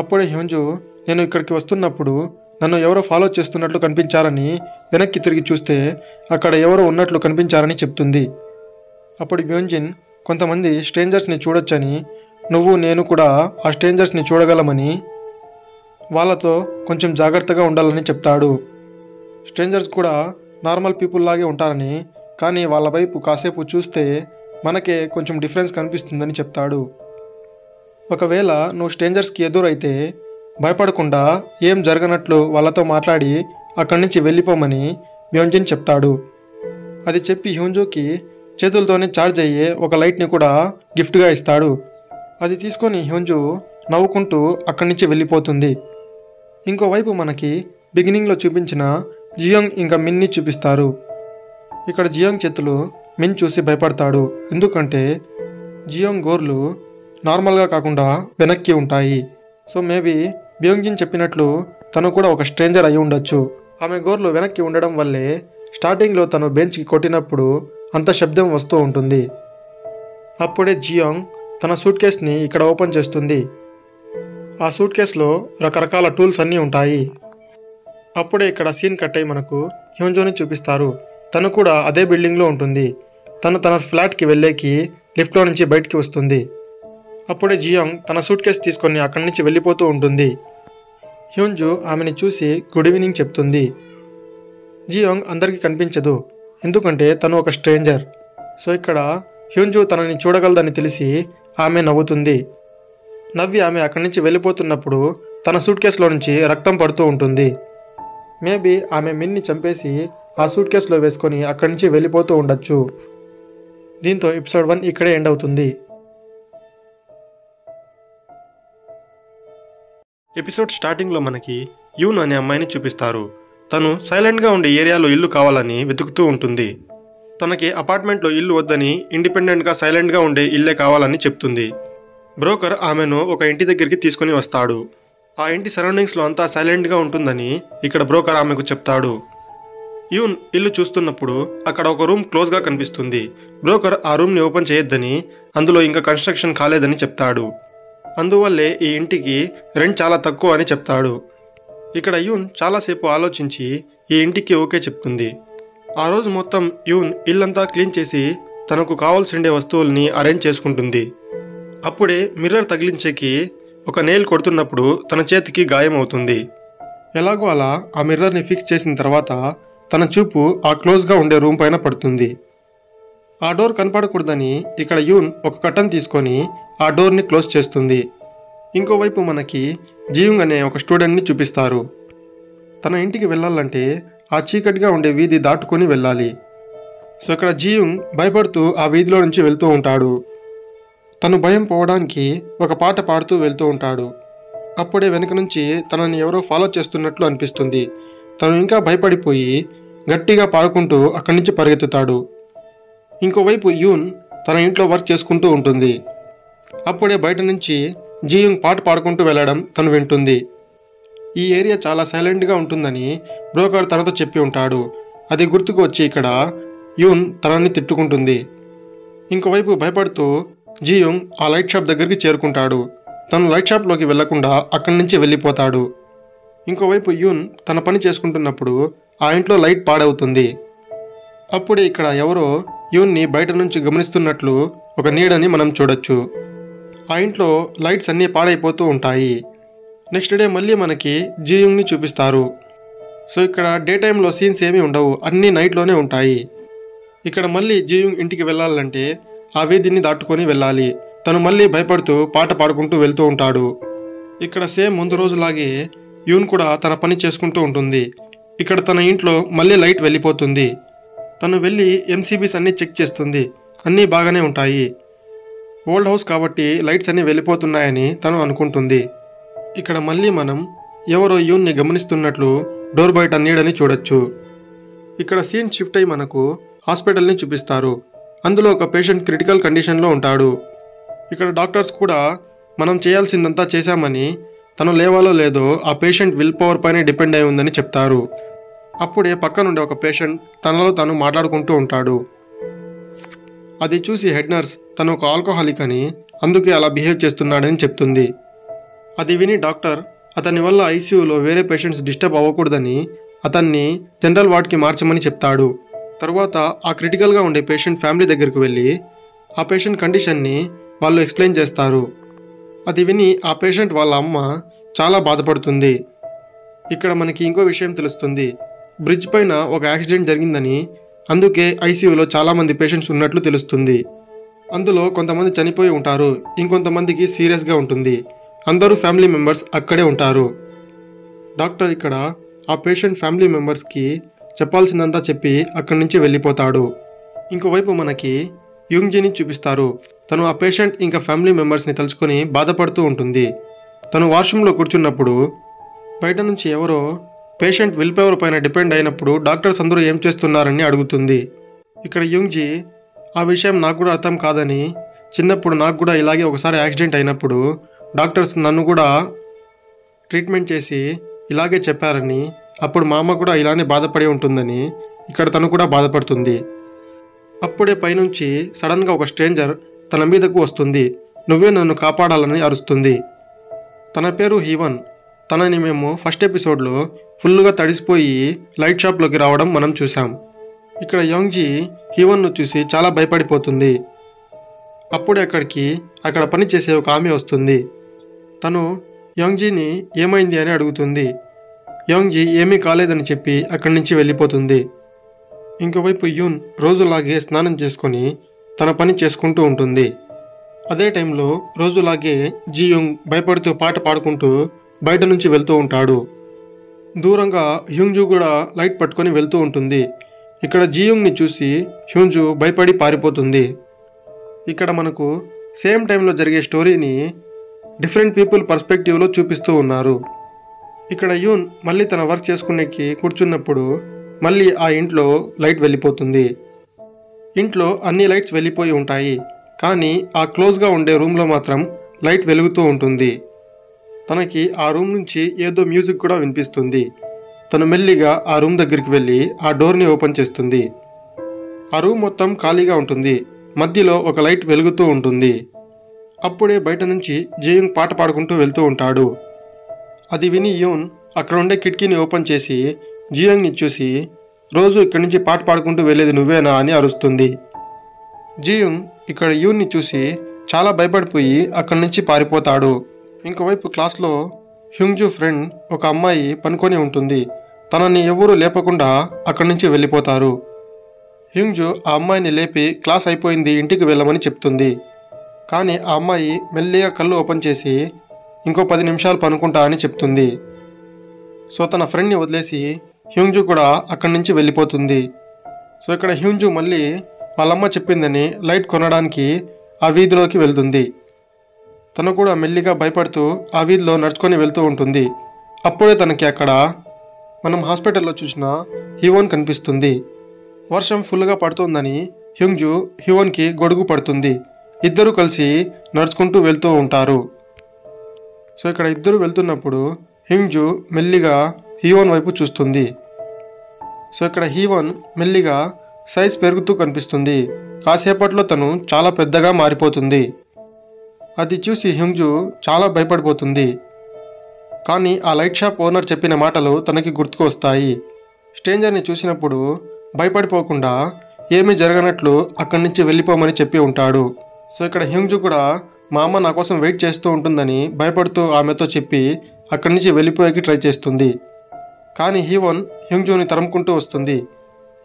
అప్పుడే హ్యూన్జో నేను ఇక్కడికి వస్తున్నప్పుడు నన్ను ఎవరో ఫాలో చేస్తున్నట్లు కనిపించారని వెనక్కి తిరిగి చూస్తే అక్కడ ఎవరో ఉన్నట్లు కనిపించారని చెప్తుంది. అప్పుడు బ్యాంగ్జిన్ కొంతమంది స్ట్రేంజర్స్ని చూడొచ్చని, నువ్వు నేను కూడా ఆ స్ట్రేంజర్స్ని చూడగలమని, వాళ్ళతో కొంచెం జాగ్రత్తగా ఉండాలని చెప్తాడు. స్ట్రేంజర్స్ కూడా నార్మల్ పీపుల్ లాగే ఉంటారని, కానీ వాళ్ళ వైపు కాసేపు చూస్తే మనకే కొంచెం డిఫరెన్స్ కనిపిస్తుందని చెప్తాడు. ఒకవేళ నువ్వు స్ట్రేంజర్స్కి ఎదురైతే భయపడకుండా ఏం జరగనట్లు వాళ్ళతో మాట్లాడి అక్కడి నుంచి వెళ్ళిపోమని బ్యాంగ్జిన్ చెప్తాడు. అది చెప్పి హ్యూన్జోకి చేతులతోనే ఛార్జ్ అయ్యే ఒక లైట్ని కూడా గిఫ్ట్గా ఇస్తాడు. అది తీసుకొని హ్యూన్జో నవ్వుకుంటూ అక్కడి నుంచి వెళ్ళిపోతుంది. ఇంకోవైపు మనకి బిగినింగ్లో చూపించిన జియోంగ్ ఇంకా మిన్ని చూపిస్తారు. ఇక్కడ జియాంగ్ చేతులు మిన్ చూసి భయపడతాడు. ఎందుకంటే జియాంగ్ గోర్లు నార్మల్గా కాకుండా వెనక్కి ఉంటాయి. సో మేబీ బియోంగ్జిన్ చెప్పినట్లు తను కూడా ఒక స్ట్రేంజర్ అయి ఉండొచ్చు. ఆమె గోర్లు వెనక్కి ఉండడం వల్లే స్టార్టింగ్లో తను బెంచ్కి కొట్టినప్పుడు అంత శబ్దం వస్తూ ఉంటుంది. అప్పుడే జియాంగ్ తన సూట్ కేస్ని ఇక్కడ ఓపెన్ చేస్తుంది. ఆ సూట్ కేస్లో రకరకాల టూల్స్ అన్నీ ఉంటాయి. అప్పుడే ఇక్కడ సీన్ కట్ అయి మనకు హ్యూన్జోని చూపిస్తారు. తను కూడా అదే బిల్డింగ్లో ఉంటుంది. తను తన ఫ్లాట్కి వెళ్ళేకి లిఫ్ట్లో నుంచి బయటికి వస్తుంది. అప్పుడే జియాంగ్ తన సూట్ కేస్ తీసుకొని అక్కడి నుంచి వెళ్ళిపోతూ ఉంటుంది. హ్యూన్జు ఆమెని చూసి గుడ్ ఈవినింగ్ చెప్తుంది. జియాంగ్ అందరికీ కనిపించదు, ఎందుకంటే తను ఒక స్ట్రేంజర్. సో ఇక్కడ హ్యూన్జు తనని చూడగలదని తెలిసి ఆమె నవ్వుతుంది. నవ్వి ఆమె అక్కడి నుంచి వెళ్ళిపోతున్నప్పుడు తన సూట్ కేసులో నుంచి రక్తం పడుతూ ఉంటుంది. మేబీ ఆమె మిన్ని చంపేసి ఆ సూట్ కేసులో వేసుకొని అక్కడి నుంచి వెళ్ళిపోతూ ఉండొచ్చు. దీంతో ఎపిసోడ్ 1 ఇక్కడే ఎండ్ అవుతుంది. ఎపిసోడ్ స్టార్టింగ్లో మనకి యూన్ అనే అమ్మాయిని చూపిస్తారు. తను సైలెంట్గా ఉండే ఏరియాలో ఇల్లు కావాలని వెతుకుతూ ఉంటుంది. తనకి అపార్ట్మెంట్లో ఇల్లు వద్దని ఇండిపెండెంట్గా సైలెంట్గా ఉండే ఇల్లే కావాలని చెప్తుంది. బ్రోకర్ ఆమెను ఒక ఇంటి దగ్గరికి తీసుకొని వస్తాడు. ఆ ఇంటి సరౌండింగ్స్లో అంతా సైలెంట్గా ఉంటుందని ఇక్కడ బ్రోకర్ ఆమెకు చెప్తాడు. యూన్ ఇల్లు చూస్తున్నప్పుడు అక్కడ ఒక రూమ్ క్లోజ్గా కనిపిస్తుంది. బ్రోకర్ ఆ రూమ్ని ఓపెన్ చేయొద్దని, అందులో ఇంకా కన్స్ట్రక్షన్ కాలేదని చెప్తాడు. అందువల్లే ఈ ఇంటికి రెంట్ చాలా తక్కువ అని చెప్తాడు. ఇక్కడ యూన్ చాలాసేపు ఆలోచించి ఈ ఇంటికి ఓకే చెప్తుంది. ఆ రోజు మొత్తం యూన్ ఇల్లంతా క్లీన్ చేసి తనకు కావాల్సిండే వస్తువుల్ని అరేంజ్ చేసుకుంటుంది. అప్పుడే మిర్రర్ తగిలించేకి ఒక నెయిల్ కొడుతున్నప్పుడు తన చేతికి గాయం అవుతుంది. ఎలాగో అలా ఆ మిర్రర్ని ఫిక్స్ చేసిన తర్వాత తన చూపు ఆ క్లోజ్గా ఉండే రూమ్ పైన పడుతుంది. ఆ డోర్ కనపడకూడదని ఇక్కడ యూన్ ఒక కర్టన్ తీసుకొని ఆ డోర్ని క్లోజ్ చేస్తుంది. ఇంకోవైపు మనకి జియాంగ్ అనే ఒక స్టూడెంట్ని చూపిస్తారు. తన ఇంటికి వెళ్ళాలంటే ఆ చీకటిగా ఉండే వీధి దాటుకొని వెళ్ళాలి. సో ఇక్కడ జియాంగ్ భయపడుతూ ఆ వీధిలో నుంచి వెళ్తూ ఉంటాడు. తను భయం పోవడానికి ఒక పాట పాడుతూ వెళ్తూ ఉంటాడు. అప్పుడే వెనక నుంచి తనని ఎవరో ఫాలో చేస్తున్నట్లు అనిపిస్తుంది. తను ఇంకా భయపడిపోయి గట్టిగా పాడుకుంటూ అక్కడి నుంచి పరిగెత్తుతాడు. ఇంకోవైపు యూన్ తన ఇంట్లో వర్క్ చేసుకుంటూ ఉంటుంది. అప్పుడే బయట నుంచి జియాంగ్ పాట పాడుకుంటూ వెళ్ళడం తను వింటుంది. ఈ ఏరియా చాలా సైలెంట్గా ఉంటుందని బ్రోకర్ తనతో చెప్పి ఉంటాడు. అది గుర్తుకు వచ్చి ఇక్కడ యూన్ తనని తిట్టుకుంటుంది. ఇంకోవైపు భయపడుతూ జియాంగ్ ఆ లైట్ షాప్ దగ్గరికి చేరుకుంటాడు. తను లైట్ షాప్లోకి వెళ్లకుండా అక్కడి నుంచి వెళ్ళిపోతాడు. ఇంకోవైపు యూన్ తన పని చేసుకుంటున్నప్పుడు ఆ ఇంట్లో లైట్ పాడవుతుంది. అప్పుడే ఇక్కడ ఎవరో యూన్ని బయట నుంచి గమనిస్తున్నట్లు ఒక నీడని మనం చూడొచ్చు. ఆ ఇంట్లో లైట్స్ అన్నీ పాడైపోతూ ఉంటాయి. నెక్స్ట్ డే మళ్ళీ మనకి జియాంగ్ని చూపిస్తారు. సో ఇక్కడ డే టైంలో సీన్స్ ఏమీ ఉండవు, అన్నీ నైట్లోనే ఉంటాయి. ఇక్కడ మళ్ళీ జియాంగ్ ఇంటికి వెళ్ళాలంటే ఆ వీధిని దాటుకొని వెళ్ళాలి. తను మళ్ళీ భయపడుతూ పాట పాడుకుంటూ వెళ్తూ ఉంటాడు. ఇక్కడ సేమ్ ముందు రోజులాగే యూన్ కూడా తన పని చేసుకుంటూ ఉంటుంది. ఇక్కడ తన ఇంట్లో మళ్ళీ లైట్ వెళ్ళిపోతుంది. తను వెళ్ళి ఎంసీబీస్ అన్నీ చెక్ చేస్తుంది. అన్నీ బాగానే ఉంటాయి. ఓల్డ్ హౌస్ కాబట్టి లైట్స్ అన్నీ వెళ్ళిపోతున్నాయని తను అనుకుంటుంది. ఇక్కడ మళ్ళీ మనం ఎవరో యూన్ని గమనిస్తున్నట్లు డోర్ బయట నీడని చూడొచ్చు. ఇక్కడ సీన్ షిఫ్ట్ అయి మనకు హాస్పిటల్ని చూపిస్తారు. అందులో ఒక పేషెంట్ క్రిటికల్ కండిషన్లో ఉంటాడు. ఇక్కడ డాక్టర్స్ కూడా మనం చేయాల్సిందంతా చేశామని, తను లేవాలో లేదో ఆ పేషెంట్ విల్ పవర్ పైన డిపెండ్ అయి ఉందని చెప్తారు. అప్పుడే పక్కనుండే ఒక పేషెంట్ తనలో తాను మాట్లాడుకుంటూ ఉంటాడు. అది చూసి హెడ్ నర్స్ తను ఒక ఆల్కహాలిక్ అని, అందుకే అలా బిహేవ్ చేస్తున్నాడని చెప్తుంది. అది విని డాక్టర్ అతని వల్ల ఐసీయూలో వేరే పేషెంట్స్ డిస్టర్బ్ అవ్వకూడదని అతన్ని జనరల్ వార్డ్కి మార్చమని చెప్తాడు. తర్వాత ఆ క్రిటికల్గా ఉండే పేషెంట్ ఫ్యామిలీ దగ్గరకు వెళ్ళి ఆ పేషెంట్ కండిషన్ని వాళ్ళు ఎక్స్ప్లెయిన్ చేస్తారు. అది విని ఆ పేషెంట్ వాళ్ళ అమ్మ చాలా బాధపడుతుంది. ఇక్కడ మనకి ఇంకో విషయం తెలుస్తుంది. బ్రిడ్జ్ పైన ఒక యాక్సిడెంట్ జరిగిందని, అందుకే ఐసీయూలో చాలామంది పేషెంట్స్ ఉన్నట్లు తెలుస్తుంది. అందులో కొంతమంది చనిపోయి ఉంటారు, ఇంకొంతమందికి సీరియస్గా ఉంటుంది. అందరూ ఫ్యామిలీ మెంబర్స్ అక్కడే ఉంటారు. డాక్టర్ ఇక్కడ ఆ పేషెంట్ ఫ్యామిలీ మెంబర్స్కి చెప్పాల్సిందంతా చెప్పి అక్కడి నుంచి వెళ్ళిపోతాడు. ఇంకోవైపు మనకి యూంగ్జిని చూపిస్తారు. తను ఆ పేషెంట్ ఇంకా ఫ్యామిలీ మెంబర్స్ని తలుచుకొని బాధపడుతూ ఉంటుంది. తను వాష్రూమ్లో కూర్చున్నప్పుడు బయట నుంచి ఎవరో పేషెంట్ విల్ పవర్ పైన డిపెండ్ అయినప్పుడు డాక్టర్స్ అందరూ ఏం చేస్తున్నారని అడుగుతుంది. ఇక్కడ యుంగ్జీ ఆ విషయం నాకు కూడా అర్థం కాదని, చిన్నప్పుడు నాకు కూడా ఇలాగే ఒకసారి యాక్సిడెంట్ అయినప్పుడు డాక్టర్స్ నన్ను కూడా ట్రీట్మెంట్ చేసి ఇలాగే చెప్పారని, అప్పుడు మా అమ్మ కూడా ఇలానే బాధపడి ఉంటుందని ఇక్కడ తను కూడా బాధపడుతుంది. అప్పుడే పైనుంచి సడన్గా ఒక స్ట్రేంజర్ తన మీదకు వస్తుంది. నువ్వే నన్ను కాపాడాలని అరుస్తుంది. తన పేరు హీవన్. తనని మేము ఫస్ట్ ఎపిసోడ్లో ఫుల్గా తడిసిపోయి లైట్ షాప్లోకి రావడం మనం చూసాం. ఇక్కడ యోంగ్జీ హీవన్ను చూసి చాలా భయపడిపోతుంది. అప్పుడే అక్కడ పనిచేసే ఒక ఆమె వస్తుంది. తను యోంగ్జీని ఏమైంది అని అడుగుతుంది. యోంగ్జీ ఏమీ కాలేదని చెప్పి అక్కడి నుంచి వెళ్ళిపోతుంది. ఇంకోవైపు యూన్ రోజులాగే స్నానం చేసుకొని తన పని చేసుకుంటూ ఉంటుంది. అదే టైంలో రోజులాగే జియుంగ్ భయపడుతూ పాట పాడుకుంటూ బయట నుంచి వెళ్తూ ఉంటాడు. దూరంగా హ్యూంజు కూడా లైట్ పట్టుకొని వెళ్తూ ఉంటుంది. ఇక్కడ జియుంగ్ని చూసి హ్యూంజు భయపడి పారిపోతుంది. ఇక్కడ మనకు సేమ్ టైంలో జరిగే స్టోరీని డిఫరెంట్ పీపుల్ పర్స్పెక్టివ్లో చూపిస్తూ ఉన్నారు. ఇక్కడ యూన్ మళ్ళీ తన వర్క్ చేసుకునేకి కూర్చున్నప్పుడు మళ్ళీ ఆ ఇంట్లో లైట్ వెళ్ళిపోతుంది. ఇంట్లో అన్ని లైట్స్ వెళ్ళిపోయి ఉంటాయి, కానీ ఆ క్లోజ్గా ఉండే రూమ్లో మాత్రం లైట్ వెలుగుతూ ఉంటుంది. తనకి ఆ రూమ్ నుంచి ఏదో మ్యూజిక్ కూడా వినిపిస్తుంది. తను మెల్లిగా ఆ రూమ్ దగ్గరికి వెళ్ళి ఆ డోర్ని ఓపెన్ చేస్తుంది. ఆ రూమ్ మొత్తం ఖాళీగా ఉంటుంది. మధ్యలో ఒక లైట్ వెలుగుతూ ఉంటుంది. అప్పుడే బయట నుంచి జియుంగ్ పాట పాడుకుంటూ వెళ్తూ ఉంటాడు. అది విని యూన్ అక్కడ ఉండే కిటికీని ఓపెన్ చేసి జియుంగ్ని చూసి, రోజు ఇక్కడి నుంచి పాట పాడుకుంటూ వెళ్ళేది నువ్వేనా అని అరుస్తుంది. జియుంగ్ ఇక్కడ యూన్ని చూసి చాలా భయపడిపోయి అక్కడి నుంచి పారిపోతాడు. ఇంకోవైపు క్లాస్లో హ్యూంజు ఫ్రెండ్ ఒక అమ్మాయి పనుకొని ఉంటుంది. తనని ఎవరూ లేపకుండా అక్కడి నుంచి వెళ్ళిపోతారు. హ్యూంజు ఆ అమ్మాయిని లేపి క్లాస్ అయిపోయింది, ఇంటికి వెళ్ళమని చెప్తుంది. కానీ ఆ అమ్మాయి మెల్లిగా కళ్ళు ఓపెన్ చేసి ఇంకో 10 నిమిషాలు పనుకుంటా అని చెప్తుంది. సో తన ఫ్రెండ్ని వదిలేసి హ్యూంజు కూడా అక్కడి నుంచి వెళ్ళిపోతుంది. సో ఇక్కడ హ్యూంజు మళ్ళీ వాళ్ళమ్మ చెప్పిందని లైట్ కొనడానికి ఆ వీధిలోకి వెళ్తుంది. తను కూడా మెల్లిగా భయపడుతూ ఆ వీధిలో నడుచుకొని వెళ్తూ ఉంటుంది. అప్పుడే తనకి అక్కడ మనం హాస్పిటల్లో చూసిన హీవన్ కనిపిస్తుంది. వర్షం ఫుల్గా పడుతుందని హ్యూంజు హీవన్కి గొడుగు పడుతుంది. ఇద్దరు కలిసి నడుచుకుంటూ వెళ్తూ ఉంటారు. సో ఇక్కడ ఇద్దరు వెళ్తున్నప్పుడు హ్యూంజు మెల్లిగా హీవన్ వైపు చూస్తుంది. సో ఇక్కడ హీవన్ మెల్లిగా సైజ్ పెరుగుతూ కనిపిస్తుంది. కాసేపట్లో తను చాలా పెద్దగా మారిపోతుంది. అది చూసి హ్యూంజు చాలా భయపడిపోతుంది. కానీ ఆ లైట్ షాప్ ఓనర్ చెప్పిన మాటలు తనకి గుర్తుకు వస్తాయి. స్ట్రేంజర్ని చూసినప్పుడు భయపడిపోకుండా ఏమీ జరగనట్లు అక్కడి నుంచి వెళ్ళిపోమని చెప్పి ఉంటాడు. సో ఇక్కడ హ్యూంజు కూడా మా అమ్మ నా కోసం వెయిట్ చేస్తూ ఉంటుందని భయపడుతూ ఆమెతో చెప్పి అక్కడి నుంచి వెళ్ళిపోయేకి ట్రై చేస్తుంది. కానీ హీవన్ హ్యూంజుని తరుముకుంటూ వస్తుంది.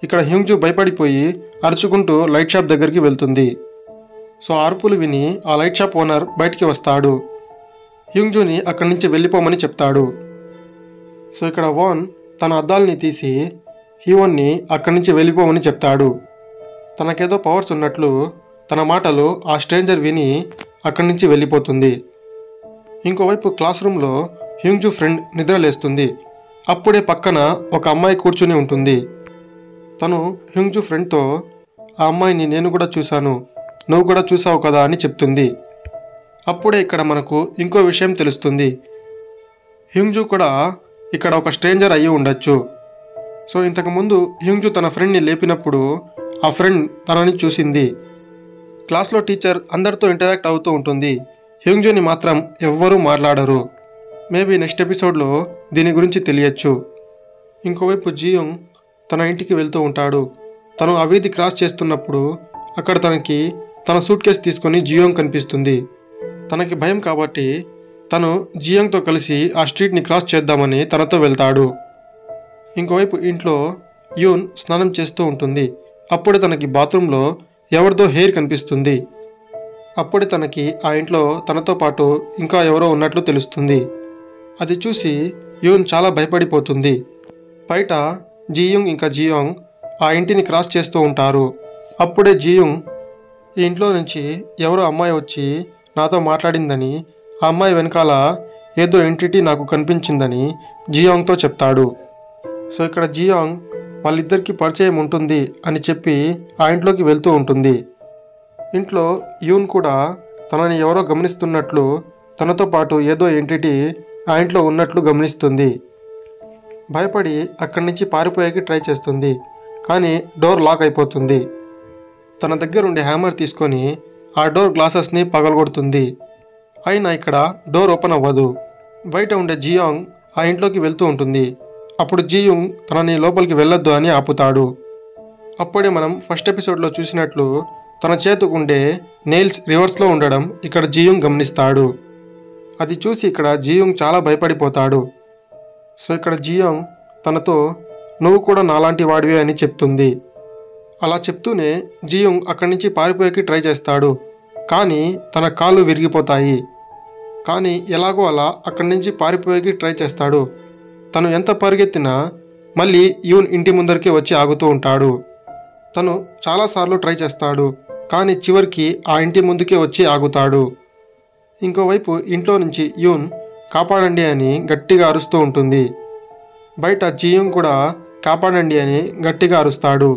ఇక్కడ హ్యూంజు భయపడిపోయి అరుచుకుంటూ లైట్ షాప్ దగ్గరికి వెళ్తుంది. సో అరుపులు విని ఆ లైట్ షాప్ ఓనర్ బయటికి వస్తాడు. హ్యూంజుని అక్కడి నుంచి వెళ్ళిపోమని చెప్తాడు. సో ఇక్కడ వాన్ తన అద్దాలని తీసి హీవన్ని అక్కడి నుంచి వెళ్ళిపోమని చెప్తాడు. తనకేదో పవర్స్ ఉన్నట్లు తన మాటలు ఆ స్ట్రేంజర్ విని అక్కడి నుంచి వెళ్ళిపోతుంది. ఇంకోవైపు క్లాస్ రూమ్లో హ్యూంజు ఫ్రెండ్ నిద్రలేస్తుంది. అప్పుడే పక్కన ఒక అమ్మాయి కూర్చుని ఉంటుంది. తను హ్యూంజు ఫ్రెండ్తో ఆ అమ్మాయిని నేను కూడా చూశాను, నువ్వు కూడా చూసావు కదా అని చెప్తుంది. అప్పుడే ఇక్కడ మనకు ఇంకో విషయం తెలుస్తుంది. హ్యూంజు కూడా ఇక్కడ ఒక స్ట్రేంజర్ అయ్యి ఉండొచ్చు. సో ఇంతకుముందు హ్యూంజు తన ఫ్రెండ్ని లేపినప్పుడు ఆ ఫ్రెండ్ తనని చూసింది. క్లాస్లో టీచర్ అందరితో ఇంటరాక్ట్ అవుతూ ఉంటుంది. హ్యూంజుని మాత్రం ఎవ్వరూ మాట్లాడరు. మేబీ నెక్స్ట్ ఎపిసోడ్లో దీని గురించి తెలియచ్చు. ఇంకోవైపు జియుంగ్ తన ఇంటికి వెళ్తూ ఉంటాడు. తను ఆ వీధి క్రాస్ చేస్తున్నప్పుడు అక్కడ తనకి తన సూట్ కేస్ తీసుకొని జియోంగ్ కనిపిస్తుంది. తనకి భయం కాబట్టి తను జియోంగ్తో కలిసి ఆ స్ట్రీట్ని క్రాస్ చేద్దామని తనతో వెళ్తాడు. ఇంకోవైపు ఇంట్లో యూన్ స్నానం చేస్తూ ఉంటుంది. అప్పుడే తనకి బాత్రూంలో ఎవరిదో హెయిర్ కనిపిస్తుంది. అప్పుడే తనకి ఆ ఇంట్లో తనతో పాటు ఇంకా ఎవరో ఉన్నట్లు తెలుస్తుంది. అది చూసి యూన్ చాలా భయపడిపోతుంది. బయట జియుంగ్ ఇంకా జియోంగ్ ఆ ఇంటిని క్రాస్ చేస్తూ ఉంటారు. అప్పుడే జియుంగ్ ఈ ఇంట్లో నుంచి ఎవరో అమ్మాయి వచ్చి నాతో మాట్లాడిందని, ఆ అమ్మాయి వెనకాల ఏదో ఎంటిటీ నాకు కనిపించిందని జియోంగ్తో చెప్తాడు. సో ఇక్కడ జియోంగ్ వాళ్ళిద్దరికీ పరిచయం ఉంటుంది అని చెప్పి ఆ ఇంట్లోకి వెళ్తూ ఉంటుంది. ఇంట్లో యూన్ కూడా తనని ఎవరో గమనిస్తున్నట్లు, తనతో పాటు ఏదో ఎంటిటీ ఆ ఇంట్లో ఉన్నట్లు గమనిస్తుంది. భయపడి అక్కడి నుంచి పారిపోయేకి ట్రై చేస్తుంది, కానీ డోర్ లాక్ అయిపోతుంది. తన దగ్గర ఉండే హ్యామర్ తీసుకొని ఆ డోర్ గ్లాసెస్ని పగలగొడుతుంది. అయినా ఇక్కడ డోర్ ఓపెన్ అవ్వదు. బయట ఉండే జియాంగ్ ఆ ఇంట్లోకి వెళ్తూ ఉంటుంది. అప్పుడు జియూంగ్ తనని లోపలికి వెళ్ళొద్దు అని ఆపుతాడు. అప్పుడే మనం ఫస్ట్ ఎపిసోడ్లో చూసినట్లు తన చేతుకుండే నెయిల్స్ రివర్స్లో ఉండడం ఇక్కడ జియూంగ్ గమనిస్తాడు. అది చూసి ఇక్కడ జియూంగ్ చాలా భయపడిపోతాడు. సో ఇక్కడ జియాంగ్ తనతో నువ్వు కూడా నాలాంటి వాడివే అని చెప్తుంది. అలా చెప్తూనే జియూంగ్ అక్కడి నుంచి పారిపోయేకి ట్రై చేస్తాడు, కానీ తన కాళ్ళు విరిగిపోతాయి. కానీ ఎలాగో అలా అక్కడి నుంచి పారిపోయేకి ట్రై చేస్తాడు. తను ఎంత పరిగెత్తినా మళ్ళీ యూన్ ఇంటి ముందరికి వచ్చి ఆగుతూ ఉంటాడు. తను చాలాసార్లు ట్రై చేస్తాడు, కానీ చివరికి ఆ ఇంటి ముందుకే వచ్చి ఆగుతాడు. ఇంకోవైపు ఇంట్లో నుంచి యూన్ కాపాడండి అని గట్టిగా అరుస్తూ ఉంటుంది. బయట జియూంగ్ కూడా కాపాడండి అని గట్టిగా అరుస్తాడు.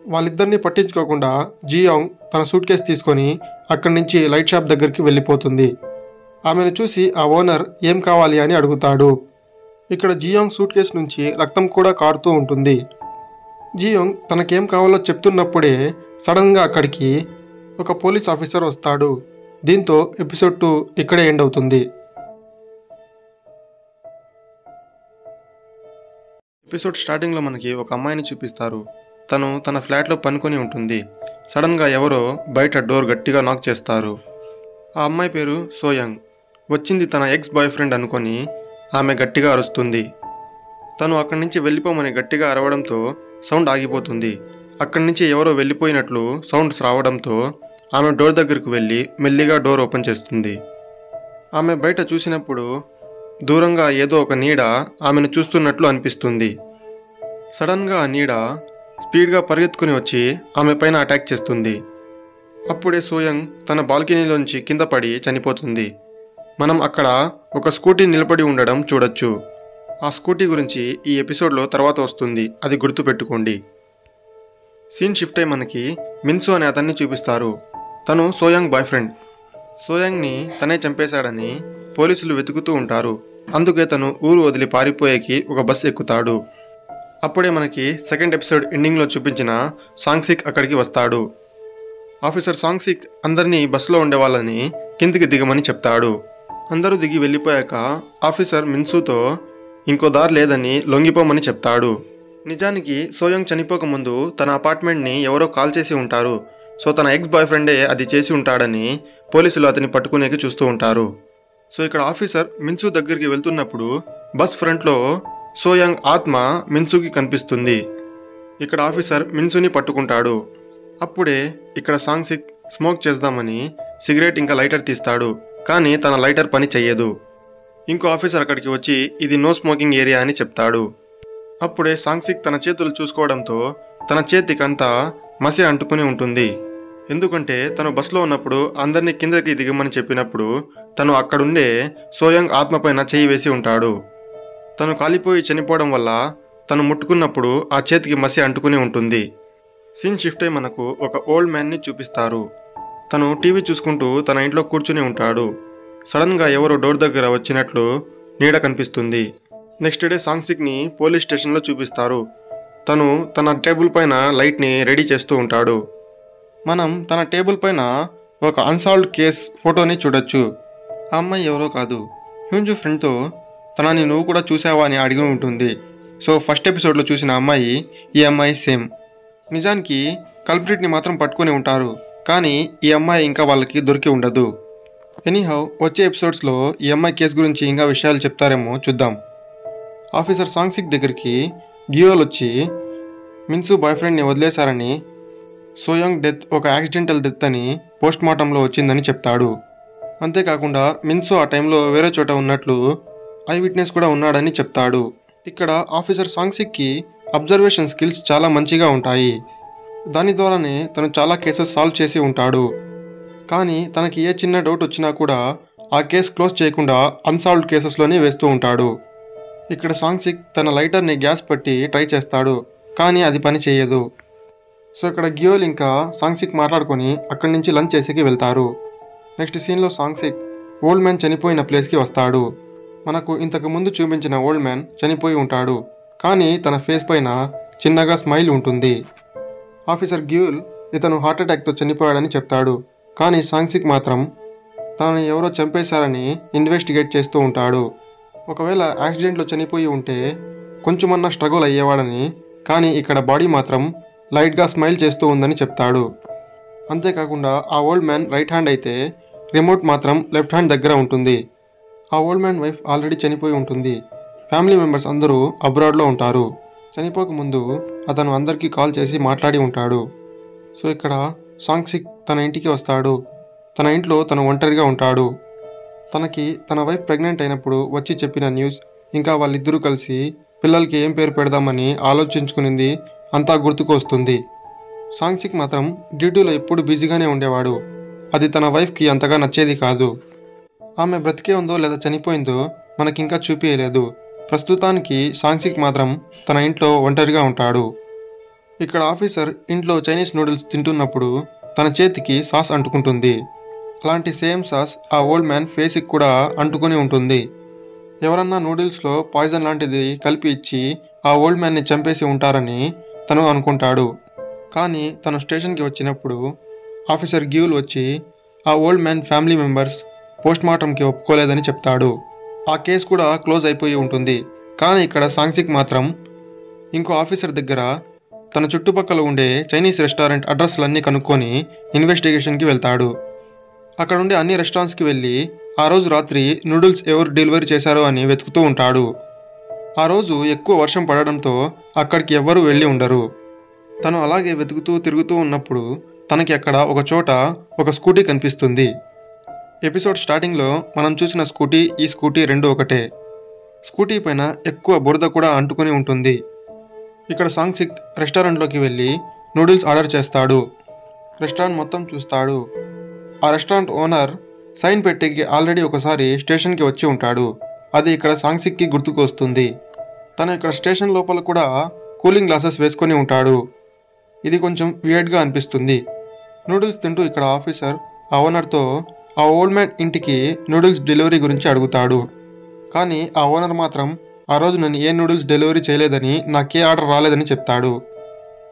వాళ్ళిద్దరిని పట్టించుకోకుండా జియాంగ్ తన సూట్ కేసు తీసుకొని అక్కడి నుంచి లైట్ షాప్ దగ్గరికి వెళ్ళిపోతుంది. ఆమెను చూసి ఆ ఓనర్ ఏం కావాలి అని అడుగుతాడు. ఇక్కడ జియాంగ్ సూట్ కేసు నుంచి రక్తం కూడా కారుతూ ఉంటుంది. జియాంగ్ తనకేం కావాలో చెప్తున్నప్పుడే సడన్గా అక్కడికి ఒక పోలీస్ ఆఫీసర్ వస్తాడు. దీంతో ఎపిసోడ్ 2 ఇక్కడే ఎండ్ అవుతుంది. ఎపిసోడ్ స్టార్టింగ్లో మనకి ఒక అమ్మాయిని చూపిస్తారు. తను తన ఫ్లాట్లో పనుకొని ఉంటుంది. సడన్గా ఎవరో బయట డోర్ గట్టిగా నాక్ చేస్తారు. ఆ అమ్మాయి పేరు సోయంగ్. వచ్చింది తన ఎక్స్ బాయ్ ఫ్రెండ్ అనుకొని ఆమె గట్టిగా అరుస్తుంది. తను అక్కడి నుంచి వెళ్ళిపోమని గట్టిగా అరవడంతో సౌండ్ ఆగిపోతుంది. అక్కడి నుంచి ఎవరో వెళ్ళిపోయినట్లు సౌండ్స్ రావడంతో ఆమె డోర్ దగ్గరకు వెళ్ళి మెల్లిగా డోర్ ఓపెన్ చేస్తుంది. ఆమె బయట చూసినప్పుడు దూరంగా ఏదో ఒక నీడ ఆమెను చూస్తున్నట్లు అనిపిస్తుంది. సడన్గా ఆ నీడ స్పీడ్గా పరిగెత్తుకుని వచ్చి ఆమె పైన అటాక్ చేస్తుంది. అప్పుడే సోయంగ్ తన బాల్కనీలోంచి కింద పడి చనిపోతుంది. మనం అక్కడ ఒక స్కూటీ నిలబడి ఉండడం చూడొచ్చు. ఆ స్కూటీ గురించి ఈ ఎపిసోడ్లో తర్వాత వస్తుంది, అది గుర్తుపెట్టుకోండి. సీన్ షిఫ్ట్ అయి మనకి మిన్సు అనే అతన్ని చూపిస్తారు. తను సోయంగ్ బాయ్ ఫ్రెండ్. సోయంగ్ని తనే చంపేశాడని పోలీసులు వెతుకుతూ ఉంటారు. అందుకే తను ఊరు వదిలి పారిపోయేకి ఒక బస్ ఎక్కుతాడు. అప్పుడే మనకి సెకండ్ ఎపిసోడ్ ఎండింగ్లో చూపించిన సాంగ్సిక్ అక్కడికి వస్తాడు. ఆఫీసర్ సాంగ్సిక్ అందరినీ బస్సులో ఉండే వాళ్ళని కిందికి దిగమని చెప్తాడు. అందరూ దిగి వెళ్ళిపోయాక ఆఫీసర్ మిన్సుతో ఇంకో దారి లేదని లొంగిపోమని చెప్తాడు. నిజానికి సోయంగ్ చనిపోకముందు తన అపార్ట్మెంట్ని ఎవరో కాల్ చేసి ఉంటారు. సో తన ఎక్స్ బాయ్ ఫ్రెండే అది చేసి ఉంటాడని పోలీసులు అతన్ని పట్టుకునేకి చూస్తూ ఉంటారు. సో ఇక్కడ ఆఫీసర్ మిన్సు దగ్గరికి వెళ్తున్నప్పుడు బస్ ఫ్రంట్లో సోయంగ్ ఆత్మ మిన్సుకి కనిపిస్తుంది. ఇక్కడ ఆఫీసర్ మిన్సుని పట్టుకుంటాడు. అప్పుడే ఇక్కడ సాంగ్సిక్ స్మోక్ చేద్దామని సిగరెట్ ఇంకా లైటర్ తీస్తాడు, కానీ తన లైటర్ పని చెయ్యదు. ఇంకో ఆఫీసర్ అక్కడికి వచ్చి ఇది నో స్మోకింగ్ ఏరియా అని చెప్తాడు. అప్పుడే సాంగ్సిక్ తన చేతులు చూసుకోవడంతో తన చేతికంతా మసి అంటుకుని ఉంటుంది. ఎందుకంటే తను బస్సులో ఉన్నప్పుడు అందరినీ కిందకి దిగమని చెప్పినప్పుడు తను అక్కడుండే సోయంగ్ ఆత్మపైన చేయి వేసి ఉంటాడు. తను కాలిపోయి చనిపోవడం వల్ల తను ముట్టుకున్నప్పుడు ఆ చేతికి మసి అంటుకుని ఉంటుంది. సీన్ షిఫ్ట్ అయి మనకు ఒక ఓల్డ్ మ్యాన్ని చూపిస్తారు. తను టీవీ చూసుకుంటూ తన ఇంట్లో కూర్చుని ఉంటాడు. సడన్గా ఎవరో డోర్ దగ్గర వచ్చినట్లు నీడ కనిపిస్తుంది. నెక్స్ట్ డే సాంగ్సిక్ని పోలీస్ స్టేషన్లో చూపిస్తారు. తను తన టేబుల్ పైన లైట్ని రెడీ చేస్తూ ఉంటాడు. మనం తన టేబుల్ పైన ఒక అన్సాల్వ్డ్ కేస్ ఫోటోని చూడొచ్చు. ఆ అమ్మాయి ఎవరో కాదు, హ్యూంజు ఫ్రెండ్తో తనని నువ్వు కూడా చూసావా అని అడిగి ఉంటుంది. సో ఫస్ట్ ఎపిసోడ్లో చూసిన అమ్మాయి ఈ అమ్మాయి సేమ్. నిజానికి కల్ప్రిట్ని మాత్రం పట్టుకొని ఉంటారు, కానీ ఈ అమ్మాయి ఇంకా వాళ్ళకి దొరికి ఉండదు. ఎనీహౌ వచ్చే ఎపిసోడ్స్లో ఈ అమ్మాయి కేసు గురించి ఇంకా విషయాలు చెప్తారేమో చూద్దాం. ఆఫీసర్ సాంగ్సిక్ దగ్గరికి గియోల్ వచ్చి మిన్సు బాయ్ ఫ్రెండ్ని వదిలేశారని, సోయంగ్ డెత్ ఒక యాక్సిడెంటల్ డెత్ అని పోస్ట్ మార్టంలో వచ్చిందని చెప్తాడు. అంతేకాకుండా మిన్సు ఆ టైంలో వేరే చోట ఉన్నట్లు ఐ విట్నెస్ కూడా ఉన్నాడని చెప్తాడు. ఇక్కడ ఆఫీసర్ సాంగ్సిక్కి అబ్జర్వేషన్ స్కిల్స్ చాలా మంచిగా ఉంటాయి. దాని ద్వారానే తను చాలా కేసెస్ సాల్వ్ చేసి ఉంటాడు. కానీ తనకి ఏ చిన్న డౌట్ వచ్చినా కూడా ఆ కేసు క్లోజ్ చేయకుండా అన్సాల్వ్డ్ కేసెస్లోనే వేస్తూ ఉంటాడు. ఇక్కడ సాంగ్సిక్ తన లైటర్ని గ్యాస్ పట్టి ట్రై చేస్తాడు, కానీ అది పని చేయదు. సో ఇక్కడ గియోల్ ఇంకా సాంగ్సిక్ మాట్లాడుకొని అక్కడి నుంచి లంచ్ చేసేకి వెళ్తారు. నెక్స్ట్ సీన్లో సాంగ్సిక్ ఓల్డ్ మ్యాన్ చనిపోయిన ప్లేస్కి వస్తాడు. మనకు ఇంతకు ముందు చూపించిన ఓల్డ్ మ్యాన్ చనిపోయి ఉంటాడు, కానీ తన ఫేస్ పైన చిన్నగా స్మైల్ ఉంటుంది. ఆఫీసర్ గియోల్ ఇతను హార్ట్అటాక్తో చనిపోయాడని చెప్తాడు, కానీ సాంగ్సిక్ మాత్రం తనని ఎవరో చంపేశారని ఇన్వెస్టిగేట్ చేస్తూ ఉంటాడు. ఒకవేళ యాక్సిడెంట్లో చనిపోయి ఉంటే కొంచెమన్నా స్ట్రగుల్ అయ్యేవాడని, కానీ ఇక్కడ బాడీ మాత్రం లైట్గా స్మైల్ చేస్తూ ఉందని చెప్తాడు. అంతేకాకుండా ఆ ఓల్డ్ మ్యాన్ రైట్ హ్యాండ్ అయితే రిమోట్ మాత్రం లెఫ్ట్ హ్యాండ్ దగ్గర ఉంటుంది. ఆ ఓల్డ్ మ్యాన్ వైఫ్ ఆల్రెడీ చనిపోయి ఉంటుంది. ఫ్యామిలీ మెంబర్స్ అందరూ అబ్రాడ్లో ఉంటారు. చనిపోకముందు అతను అందరికీ కాల్ చేసి మాట్లాడి ఉంటాడు. సో ఇక్కడ సాంగ్సిక్ తన ఇంటికి వస్తాడు. తన ఇంట్లో తను ఒంటరిగా ఉంటాడు. తనకి తన వైఫ్ ప్రెగ్నెంట్ అయినప్పుడు వచ్చి చెప్పిన న్యూస్, ఇంకా వాళ్ళిద్దరూ కలిసి పిల్లలకి ఏం పేరు పెడదామని ఆలోచించుకునింది అంతా గుర్తుకు వస్తుంది. సాంగ్సిక్ మాత్రం డ్యూటీలో ఎప్పుడు బిజీగానే ఉండేవాడు. అది తన వైఫ్కి అంతగా నచ్చేది కాదు. ఆమె బ్రతికే ఉందో లేదా చనిపోయిందో మనకింకా చూపించలేదు. ప్రస్తుతానికి సాంగ్సిక్ మాత్రం తన ఇంట్లో ఒంటరిగా ఉంటాడు. ఇక్కడ ఆఫీసర్ ఇంట్లో చైనీస్ నూడిల్స్ తింటున్నప్పుడు తన చేతికి సాస్ అంటుకుంటుంది. అలాంటి సేమ్ సాస్ ఆ ఓల్డ్ మ్యాన్ ఫేస్కి కూడా అంటుకొని ఉంటుంది. ఎవరన్నా నూడిల్స్లో పాయిజన్ లాంటిది కలిపి ఇచ్చి ఆ ఓల్డ్ మ్యాన్ని చంపేసి ఉంటారని తను అనుకుంటాడు. కానీ తను స్టేషన్కి వచ్చినప్పుడు ఆఫీసర్ గియోల్ వచ్చి ఆ ఓల్డ్ మ్యాన్ ఫ్యామిలీ మెంబర్స్ పోస్ట్మార్టంకి ఒప్పుకోలేదని చెప్తాడు. ఆ కేసు కూడా క్లోజ్ అయిపోయి ఉంటుంది. కానీ ఇక్కడ సాంగ్సిక్ మాత్రం ఇంకో ఆఫీసర్ దగ్గర తన చుట్టుపక్కల ఉండే చైనీస్ రెస్టారెంట్ అడ్రస్లన్నీ కనుక్కొని ఇన్వెస్టిగేషన్కి వెళ్తాడు. అక్కడ ఉండే అన్ని రెస్టారెంట్స్కి వెళ్ళి ఆ రోజు రాత్రి నూడిల్స్ ఎవరు డెలివరీ చేశారో అని వెతుకుతూ ఉంటాడు. ఆ రోజు ఎక్కువ వర్షం పడడంతో అక్కడికి ఎవ్వరూ వెళ్ళి ఉండరు. తను అలాగే వెతుకుతూ తిరుగుతూ ఉన్నప్పుడు తనకి అక్కడ ఒక చోట ఒక స్కూటీ కనిపిస్తుంది. ఎపిసోడ్ స్టార్టింగ్లో మనం చూసిన స్కూటీ ఈ స్కూటీ రెండు ఒకటే. స్కూటీ పైన ఎక్కువ బురద కూడా అంటుకొని ఉంటుంది. ఇక్కడ సాంగ్సిక్ రెస్టారెంట్లోకి వెళ్ళి నూడిల్స్ ఆర్డర్ చేస్తాడు. రెస్టారెంట్ మొత్తం చూస్తాడు. ఆ రెస్టారెంట్ ఓనర్ సైన్ పెట్టేకి ఆల్రెడీ ఒకసారి స్టేషన్కి వచ్చి ఉంటాడు. అది ఇక్కడ సాంగ్సిక్కి గుర్తుకు వస్తుంది. తను ఇక్కడ స్టేషన్ లోపల కూడా కూలింగ్ గ్లాసెస్ వేసుకొని ఉంటాడు. ఇది కొంచెం వియర్డ్గా అనిపిస్తుంది. నూడిల్స్ తింటూ ఇక్కడ ఆఫీసర్ ఆ ఓనర్తో ఆ ఓల్డ్ మ్యాన్ ఇంటికి నూడిల్స్ డెలివరీ గురించి అడుగుతాడు. కానీ ఆ ఓనర్ మాత్రం ఆ రోజు నేను ఏ నూడిల్స్ డెలివరీ చేయలేదని, నాకే ఆర్డర్ రాలేదని చెప్తాడు.